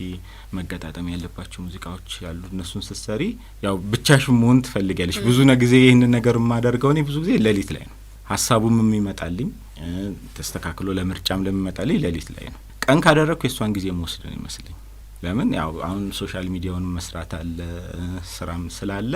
መገጣጠም ያለባቸው ሙዚቃዎች ያሉ እነሱን ስትሰሪ ያው ብቻሽን መሆን ትፈልጊያለሽ። ብዙ ጊዜ ይህንን ነገር የማደርገው እኔ ብዙ ጊዜ ሌሊት ላይ ነው። ሀሳቡም የሚመጣልኝ ተስተካክሎ ለምርጫም ለሚመጣልኝ ሌሊት ላይ ነው። ቀን ካደረግኩ የሷን ጊዜ መወስድ ነው ይመስለኝ። ለምን ያው አሁን ሶሻል ሚዲያውን መስራት አለ ስራም ስላለ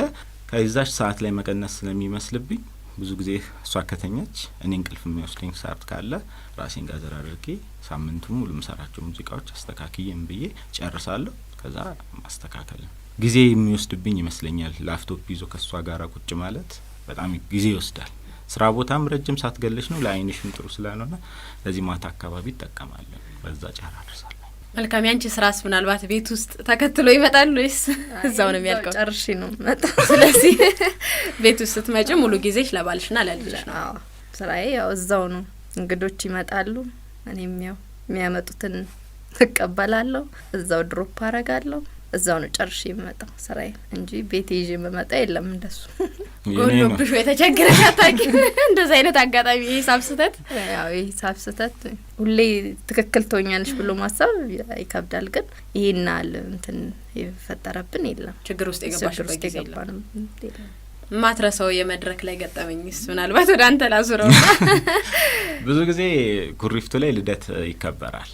ከዛች ሰዓት ላይ መቀነስ ስለሚመስልብኝ ብዙ ጊዜ እሷ ከተኛች እኔ እንቅልፍ የሚወስደኝ ሰዓት ካለ ራሴን ጋዘር አድርጌ ሳምንቱን ሙሉ የምሰራቸው ሙዚቃዎች አስተካክዬም ብዬ ጨርሳለሁ። ከዛ ማስተካከል ጊዜ የሚወስድብኝ ይመስለኛል። ላፕቶፕ ይዞ ከሷ ጋር ቁጭ ማለት በጣም ጊዜ ይወስዳል። ስራ ቦታም ረጅም ሰዓት ገለሽ ነው ለአይንሽም ጥሩ ስላልሆነ ለዚህ ማታ አካባቢ እጠቀማለሁ። በዛ ጨራርሳለሁ። መልካም። ያንቺ ስራስ ምናልባት ቤት ውስጥ ተከትሎ ይመጣል ወይስ እዛው ነው የሚያልቀው? ጨርሼ ነው መጣ። ስለዚህ ቤት ውስጥ ስትመጪ ሙሉ ጊዜሽ ለባልሽና ለልጅሽ ነው? አዎ ስራዬ ያው እዛው ነው። እንግዶች ይመጣሉ፣ እኔም ያው የሚያመጡትን እቀበላለሁ፣ እዛው ድሮፕ አረጋለሁ፣ እዛው ነው ጨርሼ የምመጣው ስራዬ እንጂ ቤት ይዤ የምመጣ የለም። እንደሱ ጎሎብሽ የተቸገረሽ አታውቂ? እንደዛ አይነት አጋጣሚ የሂሳብ ስህተት ያው የሂሳብ ስህተት ሁሌ ትክክል ትሆኛለሽ ብሎ ማሰብ ይከብዳል። ግን ይሄናል እንትን የፈጠረብን የለም። ችግር ውስጥ የገባሽበት ጊዜ የለም። ማትረሰው የመድረክ ላይ ገጠመኝስ ምናልባት ወደ አንተ ላዙረው? ብዙ ጊዜ ኩሪፍቱ ላይ ልደት ይከበራል።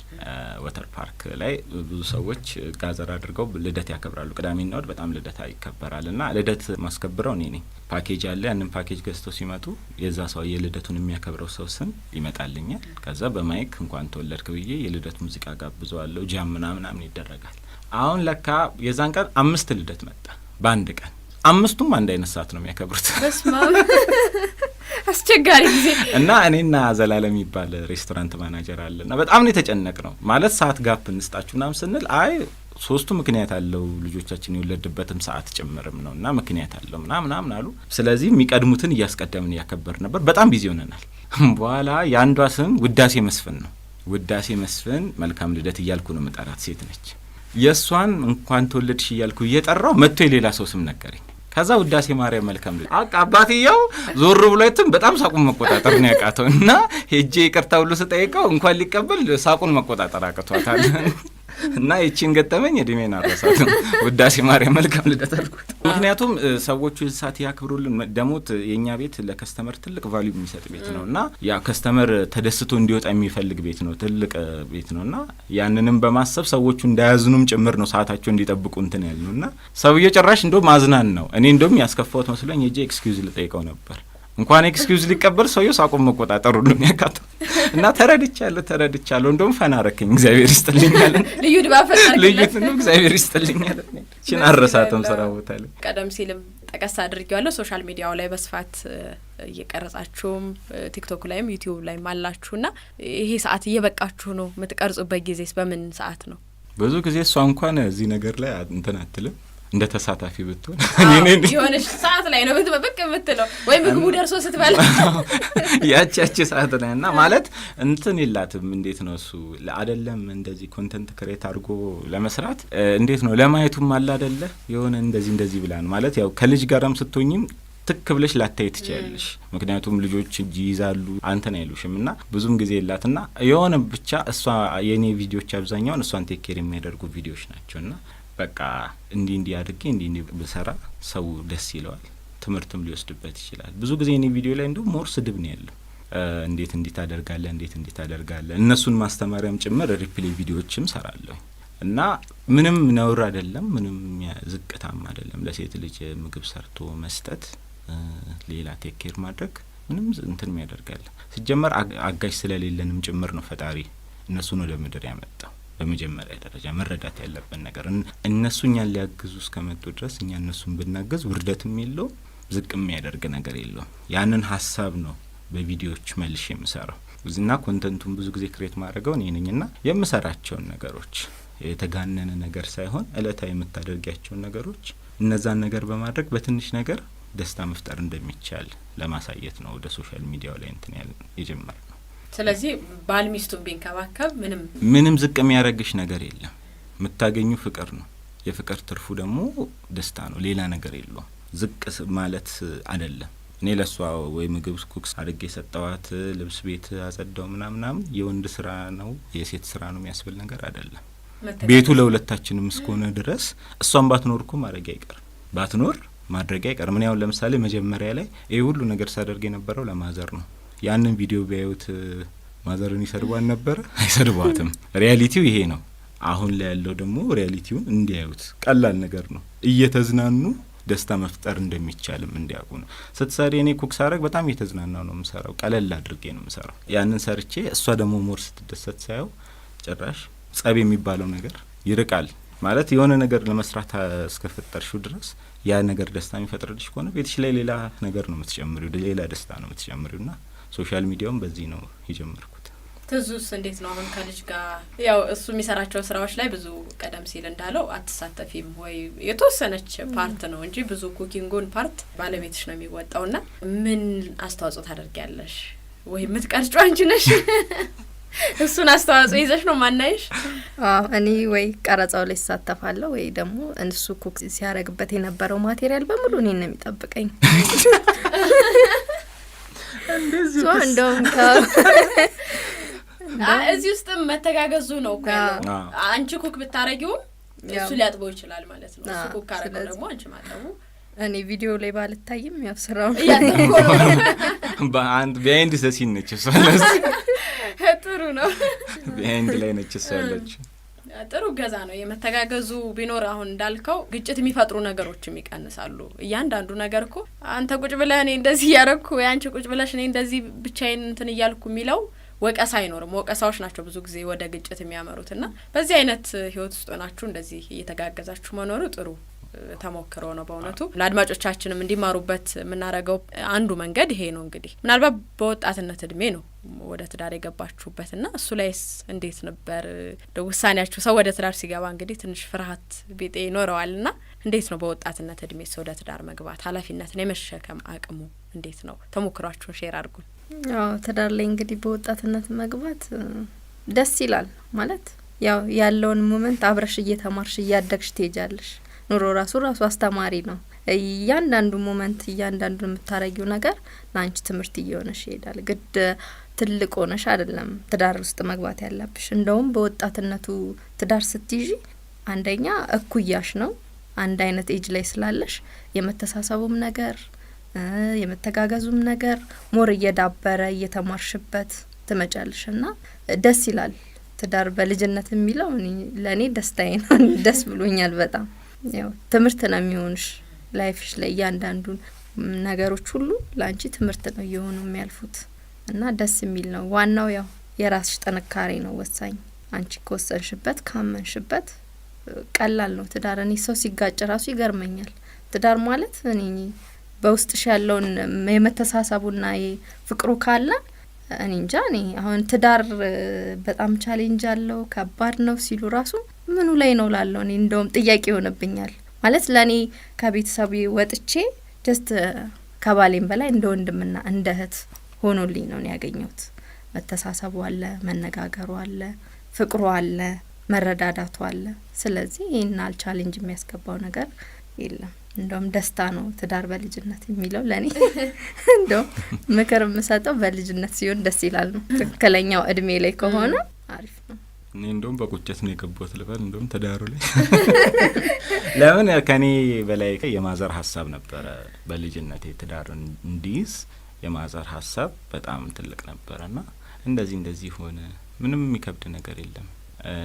ወተር ፓርክ ላይ ብዙ ሰዎች ጋዘር አድርገው ልደት ያከብራሉ። ቅዳሜና እሁድ በጣም ልደት ይከበራልና ልደት ማስከብረው እኔ ነኝ። ፓኬጅ አለ። ያንን ፓኬጅ ገዝተው ሲመጡ የዛ ሰው የልደቱን የሚያከብረው ሰው ስም ይመጣልኛል። ከዛ በማይክ እንኳን ተወለድክ ብዬ የልደት ሙዚቃ ጋብዘዋለሁ። ጃም ምናምን ይደረጋል። አሁን ለካ የዛን ቀን 5 ልደት መጣ በአንድ ቀን። 5ቱም አንድ አይነት ሰዓት ነው የሚያከብሩት። በስማም አስቸጋሪ ጊዜ እና እኔና ዘላለም የሚባል ሬስቶራንት ማናጀር አለና በጣም ነው የተጨነቅ ነው ማለት ሰዓት ጋፕ እንስጣችሁናም ስንል አይ 3ቱ ምክንያት አለው ልጆቻችን የወለድበትም ሰዓት ጭምርም ነውና ምክንያት አለው ምናምን አሉ። ስለዚህ የሚቀድሙትን እያስቀደምን ያከበር ነበር። በጣም ቢዚ ሆነናል። በኋላ የአንዷ ስም ውዳሴ መስፍን ነው። ውዳሴ መስፍን መልካም ልደት እያልኩ ነው መጣራት ሴት ነች። የሷን እንኳን ተወለድሽ እያልኩ እየጠራው መጥቶ የሌላ ሰው ስም ነገረኝ። ከዛ ውዳሴ ማርያም መልካም ልደት አባትየው ዞር ብሎይትም በጣም ሳቁን መቆጣጠር ነው ያቃተው እና ሄጄ ይቅርታ ሁሉ ስጠይቀው እንኳን ሊቀበል ሳቁን መቆጣጠር አቅቷታል። እና ይቺን ገጠመኝ እድሜን አረሳትም። ውዳሴ ማርያም መልካም ልደት አልኩት። ምክንያቱም ሰዎቹ እሳት ያክብሩልን። ደሞት የኛ ቤት ለከስተመር ትልቅ ቫልዩ የሚሰጥ ቤት ነውና ያ ከስተመር ተደስቶ እንዲወጣ የሚፈልግ ቤት ነው፣ ትልቅ ቤት ነውና ያንንም በማሰብ ሰዎቹ እንዳያዝኑም ጭምር ነው ሰዓታቸው እንዲጠብቁ እንትን ያልነውና ሰውዬው ጭራሽ እንደውም ማዝናን ነው። እኔ እንደውም ያስከፋውት መስሎኝ ሄጄ ኤክስኪዩዝ ልጠይቀው ነበር። እንኳን ኤክስኪዩዝ ሊቀበል ሰውዬው ሳቁን መቆጣጠር ሁሉ ያቃተው እና ተረድቻለሁ እንደውም ፈናረከኝ እግዚአብሔር ይስጥልኛል። ልዩ ድባብ ፈጠርኩለት ልዩ ነው እግዚአብሔር ይስጥልኛል። እቺን አረሳተም ስራ ቦታ ላይ ቀደም ሲልም ጠቀስ አድርጌዋለሁ። ሶሻል ሚዲያው ላይ በስፋት እየቀረጻችሁም ቲክቶክ ላይም ዩቲዩብ ላይም አላችሁና ይሄ ሰዓት እየበቃችሁ ነው? የምትቀርጹበት ጊዜስ በምን ሰዓት ነው? ብዙ ጊዜ እሷ እንኳን እዚህ ነገር ላይ እንትን አትልም። እንደ ተሳታፊ ብትሆን የሆነች ሰዓት ላይ ነው ብትበቅ የምትለው ወይ ምግቡ ደርሶ ስትበላ ያቺ ሰዓት ላይ እና ማለት እንትን ይላትም እንዴት ነው እሱ አይደለም እንደዚህ ኮንተንት ክሬት አድርጎ ለመስራት እንዴት ነው ለማየቱም አለ አይደለ የሆነ እንደዚህ ብላ ነው ማለት ያው ከልጅ ጋርም ስትሆኝም ትክ ብለሽ ላታይ ትችያለሽ። ምክንያቱም ልጆች እጅ ይዛሉ አንተን አይሉሽም እና ብዙም ጊዜ የላትና የሆነ ብቻ እሷ የኔ ቪዲዮዎች አብዛኛውን እሷን ቴክ ኬር የሚያደርጉ ቪዲዮዎች ናቸውና በቃ እንዲ አድርጌ እንዲ ብሰራ ሰው ደስ ይለዋል፣ ትምህርትም ሊወስድበት ይችላል። ብዙ ጊዜ እኔ ቪዲዮ ላይ እንደው ሞር ስድብ ነው ያለው። እንዴት ታደርጋለህ እንዴት ታደርጋለህ እነሱን ማስተማሪያም ጭምር ሪፕሌይ ቪዲዮዎችም ሰራለሁ እና ምንም ነውር አይደለም፣ ምንም ዝቅታም አይደለም። ለሴት ልጅ ምግብ ሰርቶ መስጠት፣ ሌላ ቴክ ኬር ማድረግ ምንም እንትን የሚያደርጋል። ሲጀመር አጋዥ ስለሌለንም ጭምር ነው ፈጣሪ እነሱን ወደ ምድር ያመጣው። በመጀመሪያ ደረጃ መረዳት ያለብን ነገር እነሱ እኛን ሊያግዙ እስከመጡ ድረስ እኛ እነሱን ብናገዝ ውርደትም የለውም፣ ዝቅ የሚያደርግ ነገር የለውም። ያንን ሀሳብ ነው በቪዲዮዎች መልሽ የምሰራው እና ኮንተንቱን ብዙ ጊዜ ክሬት ማድረገው እኔ ነኝና የምሰራቸውን ነገሮች የተጋነነ ነገር ሳይሆን እለታዊ የምታደርጊያቸውን ነገሮች እነዛን ነገር በማድረግ በትንሽ ነገር ደስታ መፍጠር እንደሚቻል ለማሳየት ነው ወደ ሶሻል ሚዲያው ላይ እንትን የጀመርነው። ስለዚህ ባል ሚስቱን ቢንከባከብ ምንም ዝቅ የሚያደርግሽ ነገር የለም። የምታገኙ ፍቅር ነው። የፍቅር ትርፉ ደግሞ ደስታ ነው፣ ሌላ ነገር የለውም። ዝቅ ማለት አይደለም። እኔ ለሷ ወይ ምግብ ኩክስ አድርጌ ሰጠዋት፣ ልብስ ቤት አጸዳው ምናምን የወንድ ስራ ነው የሴት ስራ ነው የሚያስብል ነገር አይደለም። ቤቱ ለሁለታችንም እስከሆነ ድረስ እሷን ባትኖር እኮ ባትኖር ማድረግ አይቀርም። ምን ያው ለምሳሌ መጀመሪያ ላይ ይሄ ሁሉ ነገር ሳደርግ የነበረው ለማዘር ነው። ያንን ቪዲዮ ቢያዩት ማዘርን ይሰድቧን ነበር? አይሰድቧትም። ሪያሊቲው ይሄ ነው። አሁን ላይ ያለው ደግሞ ሪያሊቲውን እንዲያዩት ቀላል ነገር ነው። እየተዝናኑ ደስታ መፍጠር እንደሚቻልም እንዲያውቁ ነው። ስትሰሪ እኔ ኩክ ሳረግ በጣም እየተዝናናው ነው የምሰራው፣ ቀለል አድርጌ ነው የምሰራው። ያንን ሰርቼ እሷ ደግሞ ሞር ስትደሰት ሳየው ጭራሽ ጸብ የሚባለው ነገር ይርቃል። ማለት የሆነ ነገር ለመስራት እስከፈጠርሽው ድረስ ያ ነገር ደስታ የሚፈጥርልሽ ከሆነ ቤትሽ ላይ ሌላ ነገር ነው የምትጨምሪው፣ ሌላ ደስታ ነው የምትጨምሪውና ሶሻል ሚዲያውም በዚህ ነው የጀመርኩት። ትዙስ እንዴት ነው አሁን ከልጅ ጋር ያው እሱ የሚሰራቸው ስራዎች ላይ ብዙ ቀደም ሲል እንዳለው አትሳተፊም ወይ? የተወሰነች ፓርት ነው እንጂ ብዙ ኩኪንጉን ፓርት ባለቤትሽ ነው የሚወጣውና ምን አስተዋጽኦ ታደርጊያለሽ? ወይ የምትቀርጪው አንቺ ነሽ? እሱን አስተዋጽኦ ይዘሽ ነው ማናይሽ? እኔ ወይ ቀረጻው ላይ እሳተፋለሁ ወይ ደግሞ እሱ ኩክ ሲያረግበት የነበረው ማቴሪያል በሙሉ እኔን ነው የሚጠብቀኝ። እንደውም እዚህ ውስጥ መተጋገዙ ነው እኮ ያለው። አንቺ ኩክ ብታረጊውም እሱ ሊያጥበው ይችላል ማለት ነው። እሱ ኩክ ካረገው ደግሞ አንቺ ማጠቡ። እኔ ቪዲዮ ላይ ባልታይም ያው ስራው በአንድ ቢሃይንድ ዘ ሲን ነች እሷ። ጥሩ ነው። ቢሃይንድ ላይ ነች እሷ ያለች። ጥሩ ገዛ ነው የመተጋገዙ ቢኖር። አሁን እንዳልከው ግጭት የሚፈጥሩ ነገሮችም ይቀንሳሉ። እያንዳንዱ ነገር እኮ አንተ ቁጭ ብለህ እኔ እንደዚህ እያረኩ አንቺ ቁጭ ብለሽ እኔ እንደዚህ ብቻዬን እንትን እያልኩ የሚለው ወቀሳ አይኖርም። ወቀሳዎች ናቸው ብዙ ጊዜ ወደ ግጭት የሚያመሩትና በዚህ አይነት ህይወት ውስጥ ሆናችሁ እንደዚህ እየተጋገዛችሁ መኖሩ ጥሩ ተሞክሮ ነው በእውነቱ። ለአድማጮቻችንም እንዲማሩበት የምናደርገው አንዱ መንገድ ይሄ ነው። እንግዲህ ምናልባት በወጣትነት እድሜ ነው ወደ ትዳር የገባችሁበትና እሱ ላይስ እንዴት ነበር ውሳኔያችሁ? ሰው ወደ ትዳር ሲገባ እንግዲህ ትንሽ ፍርሃት ቢጤ ይኖረዋልና እንዴት ነው በወጣትነት እድሜ ሰው ወደ ትዳር መግባት፣ ኃላፊነትን የመሸከም አቅሙ እንዴት ነው? ተሞክሯችሁን ሼር አድርጉን። ያው ትዳር ላይ እንግዲህ በወጣትነት መግባት ደስ ይላል ማለት ያው ያለውን ሞመንት አብረሽ እየተማርሽ እያደግሽ ትሄጃለሽ። ኑሮ ራሱ አስተማሪ ነው። እያንዳንዱ ሞመንት እያንዳንዱ የምታረጊው ነገር ለአንቺ ትምህርት እየሆነሽ ይሄዳል። ግድ ትልቅ ሆነሽ አይደለም ትዳር ውስጥ መግባት ያለብሽ። እንደውም በወጣትነቱ ትዳር ስትይዢ አንደኛ እኩያሽ ነው፣ አንድ አይነት ኤጅ ላይ ስላለሽ የመተሳሰቡም ነገር የመተጋገዙም ነገር ሞር እየዳበረ እየተማርሽበት ትመጫለሽና ደስ ይላል። ትዳር በልጅነት የሚለው ለኔ ደስታዬ ነው። ደስ ብሎኛል በጣም። ያው ትምህርት ነው የሚሆንሽ ላይፍሽ ላይ እያንዳንዱ ነገሮች ሁሉ ላንቺ ትምህርት ነው እየሆኑ የሚያልፉት እና ደስ የሚል ነው። ዋናው ያው የራስሽ ጥንካሬ ነው ወሳኝ። አንቺ ከወሰንሽበት ካመንሽበት ቀላል ነው ትዳር። እኔ ሰው ሲጋጭ ራሱ ይገርመኛል። ትዳር ማለት እኔ በውስጥሽ ያለውን የመተሳሰቡና ፍቅሩ ካለ እኔ እንጃ። እኔ አሁን ትዳር በጣም ቻሌንጅ አለው ከባድ ነው ሲሉ ራሱ ምኑ ላይ ነው ላለው እኔ እንደውም ጥያቄ ይሆንብኛል። ማለት ለኔ ከቤተሰቡ ወጥቼ ጀስት ከባሌም በላይ እንደ ወንድምና እንደ እህት ሆኖልኝ ነው ያገኘሁት። መተሳሰቡ አለ፣ መነጋገሩ አለ፣ ፍቅሩ አለ፣ መረዳዳቱ አለ። ስለዚህ ይሄን ቻሌንጅ የሚያስገባው ነገር የለም። እንደውም ደስታ ነው ትዳር በልጅነት የሚለው ለኔ እንደውም ምክር የምሰጠው በልጅነት ሲሆን ደስ ይላል ነው። ትክክለኛው እድሜ ላይ ከሆነ አሪፍ ነው። እኔ እንደውም በቁጭት ነው የገባሁት ልበል እንደውም ትዳሩ ላይ ለምን ከኔ በላይ የማዘር ሀሳብ ነበረ። በልጅነቴ ትዳር እንዲይዝ የማዘር ሀሳብ በጣም ትልቅ ነበረና እንደዚህ ሆነ። ምንም የሚከብድ ነገር የለም።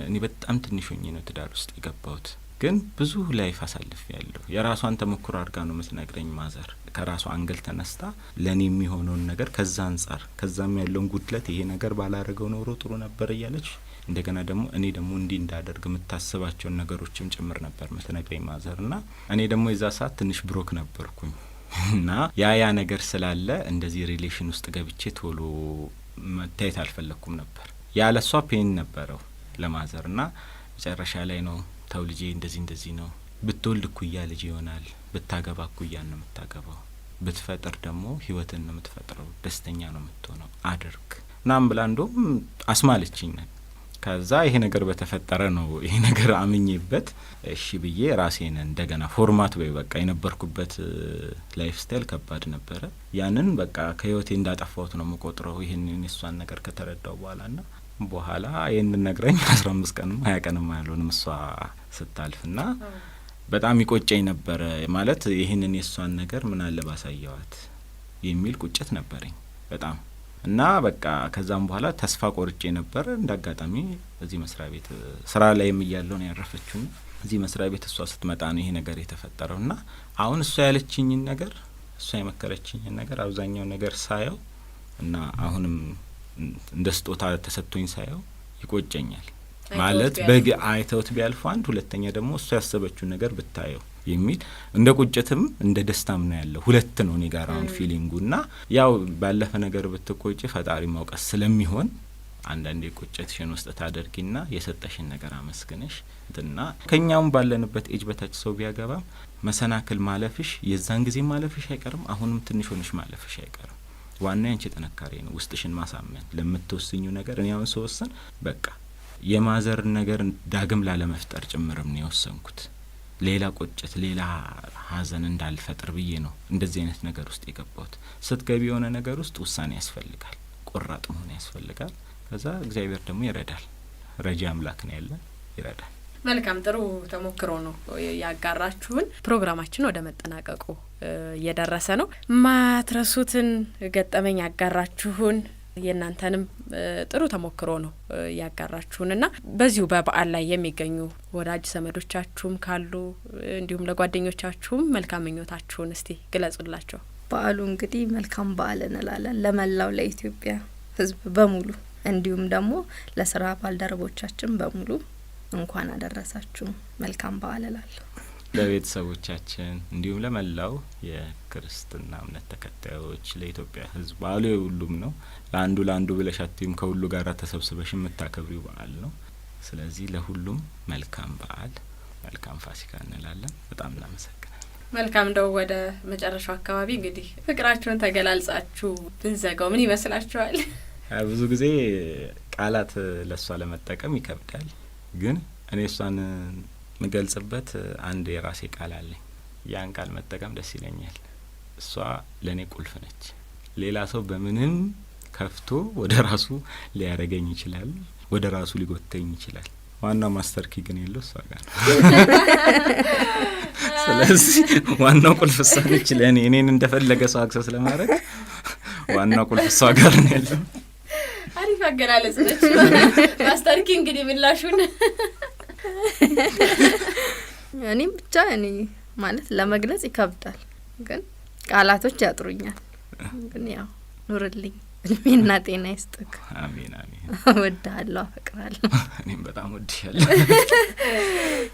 እኔ በጣም ትንሽ ሆኜ ነው ትዳር ውስጥ የገባሁት፣ ግን ብዙ ላይፍ አሳልፍ ያለሁ። የራሷን ተሞክሮ አድርጋ ነው የምትነግረኝ ማዘር። ከራሷ አንግል ተነስታ ለኔ የሚሆነውን ነገር ከዛ አንጻር ከዛም ያለውን ጉድለት ይሄ ነገር ባላረገው ኖሮ ጥሩ ነበር እያለች እንደገና ደግሞ እኔ ደግሞ እንዲህ እንዳደርግ የምታስባቸውን ነገሮችም ጭምር ነበር የምትነግረኝ ማዘር። እና እኔ ደግሞ የዛ ሰዓት ትንሽ ብሮክ ነበርኩኝ እና ያ ነገር ስላለ እንደዚህ ሪሌሽን ውስጥ ገብቼ ቶሎ መታየት አልፈለኩም ነበር። ያለሷ ፔን ነበረው ለማዘር እና መጨረሻ ላይ ነው ተው ልጄ እንደዚህ ነው፣ ብትወልድ እኩያ ልጅ ይሆናል፣ ብታገባ እኩያ ነው የምታገባው፣ ብትፈጥር ደግሞ ህይወትን ነው የምትፈጥረው፣ ደስተኛ ነው የምትሆነው፣ አድርግ ምናምን ብላ እንደውም አስማለችኝ። ከዛ ይሄ ነገር በተፈጠረ ነው ይሄ ነገር አምኜበት እሺ ብዬ ራሴን እንደገና ፎርማት በቃ የነበርኩበት ላይፍ ስታይል ከባድ ነበረ። ያንን በቃ ከህይወቴ እንዳጠፋሁት ነው የምቆጥረው ይሄንን የሷን ነገር ከተረዳው በኋላ ይሄንን ነግረኝ 15 ቀንም 20 ቀንም አያልሆንም እሷ ስታልፍና በጣም ይቆጨኝ ነበረ። ማለት ይሄንን የሷን ነገር ምን አለ ባሳየዋት የሚል ቁጭት ነበረኝ በጣም። እና በቃ ከዛም በኋላ ተስፋ ቆርጬ ነበር። እንዳጋጣሚ እዚህ መስሪያ ቤት ስራ ላይም እያለሁ ነው ያረፈችው። እዚህ መስሪያ ቤት እሷ ስትመጣ ነው ይሄ ነገር የተፈጠረውና አሁን እሷ ያለችኝን ነገር እሷ የመከረችኝን ነገር አብዛኛው ነገር ሳየው እና አሁንም እንደ ስጦታ ተሰጥቶኝ ሳየው ይቆጨኛል። ማለት አይተውት ቢያልፉ አንድ ሁለተኛ ደግሞ እሷ ያሰበችው ነገር ብታየው የሚል እንደ ቁጭትም እንደ ደስታም ነው ያለው። ሁለት ነው እኔ ጋር አሁን ፊሊንጉና ያው ባለፈ ነገር ብትቆጭ ፈጣሪ ማውቀስ ስለሚሆን አንዳንዴ ቁጭትሽን ውስጥ ታደርጊና የሰጠሽን ነገር አመስግነሽ እንትና ከኛውም ባለንበት ኤጅ በታች ሰው ቢያገባ መሰናክል ማለፍሽ የዛን ጊዜ ማለፍሽ አይቀርም። አሁንም ትንሽ ሆነሽ ማለፍሽ አይቀርም። ዋና ያንቺ ጥንካሬ ነው ውስጥሽን ማሳመን ለምትወስኙ ነገር። እኔ አሁን ስወስን በቃ የማዘር ነገር ዳግም ላለመፍጠር ጭምርም ነው የወሰንኩት። ሌላ ቁጭት ሌላ ሀዘን እንዳልፈጥር ብዬ ነው እንደዚህ አይነት ነገር ውስጥ የገባሁት። ስትገቢ የሆነ ነገር ውስጥ ውሳኔ ያስፈልጋል፣ ቆራጥ መሆን ያስፈልጋል። ከዛ እግዚአብሔር ደግሞ ይረዳል። ረጂ አምላክ ነው ያለን፣ ይረዳል። መልካም ጥሩ ተሞክሮ ነው ያጋራችሁን። ፕሮግራማችን ወደ መጠናቀቁ እየደረሰ ነው። ማትረሱትን ገጠመኝ ያጋራችሁን የእናንተንም ጥሩ ተሞክሮ ነው ያጋራችሁንና በዚሁ በበዓል ላይ የሚገኙ ወዳጅ ዘመዶቻችሁም ካሉ እንዲሁም ለጓደኞቻችሁም መልካም ምኞታችሁን እስቲ ግለጹላቸው። በዓሉ እንግዲህ መልካም በዓል እንላለን ለመላው ለኢትዮጵያ ሕዝብ በሙሉ እንዲሁም ደግሞ ለስራ ባልደረቦቻችን በሙሉ እንኳን አደረሳችሁ መልካም በዓል እላለሁ። ለቤተሰቦቻችን እንዲሁም ለመላው የክርስትና እምነት ተከታዮች ለኢትዮጵያ ሕዝብ በዓሉ የሁሉም ነው። ለአንዱ ብለሻትም ከሁሉ ጋር ተሰብስበሽ የምታከብሪው በዓል ነው። ስለዚህ ለሁሉም መልካም በዓል መልካም ፋሲካ እንላለን። በጣም እናመሰግናለን። መልካም እንደው ወደ መጨረሻው አካባቢ እንግዲህ ፍቅራችሁን ተገላልጻችሁ ብንዘጋው ምን ይመስላችኋል? ብዙ ጊዜ ቃላት ለሷ ለመጠቀም ይከብዳል፣ ግን እኔ እሷን ምገልጽበት አንድ የራሴ ቃል አለኝ። ያን ቃል መጠቀም ደስ ይለኛል። እሷ ለኔ ቁልፍ ነች። ሌላ ሰው በምንም ከፍቶ ወደ ራሱ ሊያረገኝ ይችላል፣ ወደ ራሱ ሊጎተኝ ይችላል። ዋናው ማስተር ኪ ግን ያለው እሷ ጋር ነው። ስለዚህ ዋናው ቁልፍ እሷ ነች ለኔ። እኔን እንደፈለገ ሰው አክሰስ ለማድረግ ዋናው ቁልፍ እሷ ጋር ነው ያለው። አሪፍ አገላለጽ ነች ማስተር ኪ። እንግዲህ ምላሹን እኔም ብቻ እኔ ማለት ለመግለጽ ይከብዳል፣ ግን ቃላቶች ያጥሩኛል። ግን ያው ኑርልኝ፣ እድሜና ጤና ይስጥክ። አሜን አሜን። እወድሃለሁ፣ አፈቅራለሁ። እኔም በጣም ወድሻለሁ።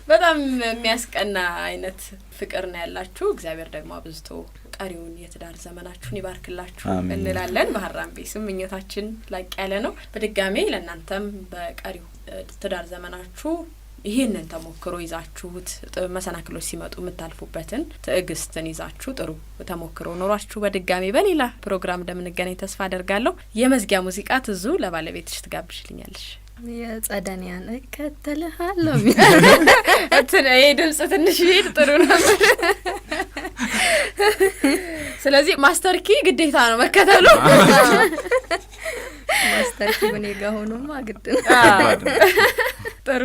በጣም የሚያስቀና አይነት ፍቅር ነው ያላችሁ። እግዚአብሔር ደግሞ አብዝቶ ቀሪውን የትዳር ዘመናችሁን ይባርክላችሁ እንላለን። በሀራምቤ ስም ምኞታችን ላቅ ያለ ነው። በድጋሜ ለእናንተም በቀሪው ትዳር ዘመናችሁ ይሄንን ተሞክሮ ይዛችሁት መሰናክሎች ሲመጡ የምታልፉበትን ትዕግስትን ይዛችሁ ጥሩ ተሞክሮ ኖሯችሁ በድጋሚ በሌላ ፕሮግራም እንደምንገናኝ ተስፋ አደርጋለሁ። የመዝጊያ ሙዚቃ ትዙ ለባለቤትሽ ትጋብሽልኛለሽ? የጸደኒያን እከተልሃለሁ። ይሄ ድምጽ ትንሽ ይሄድ ጥሩ ነው። ስለዚህ ማስተር ኪ ግዴታ ነው መከተሉ። ማስተር ኪ በኔ ጋር ሆኖማ ግድ ነው። ጥሩ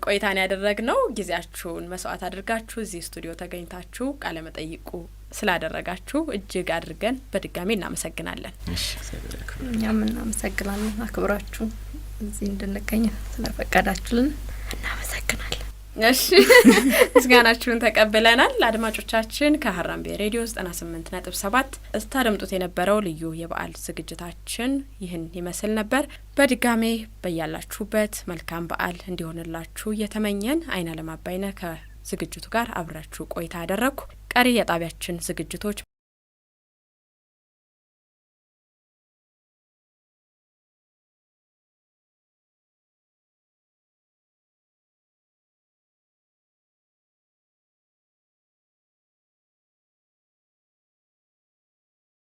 ቆይታን ያደረግነው ጊዜያችሁን መስዋዕት አድርጋችሁ እዚህ ስቱዲዮ ተገኝታችሁ ቃለ መጠይቁ ስላደረጋችሁ እጅግ አድርገን በድጋሚ እናመሰግናለን። እኛም እናመሰግናለን። አክብራችሁ እዚህ እንድንገኝ ስለፈቀዳችሁልን እናመሰግናለን። እሺ ምስጋናችሁን ተቀብለናል። አድማጮቻችን ከሀራምቤ ሬዲዮ 98.7 ስታደምጡት የነበረው ልዩ የበዓል ዝግጅታችን ይህን ይመስል ነበር። በድጋሜ በያላችሁበት መልካም በዓል እንዲሆንላችሁ እየተመኘን አይናለም አባይነህ ከዝግጅቱ ጋር አብራችሁ ቆይታ ያደረኩ። ቀሪ የጣቢያችን ዝግጅቶች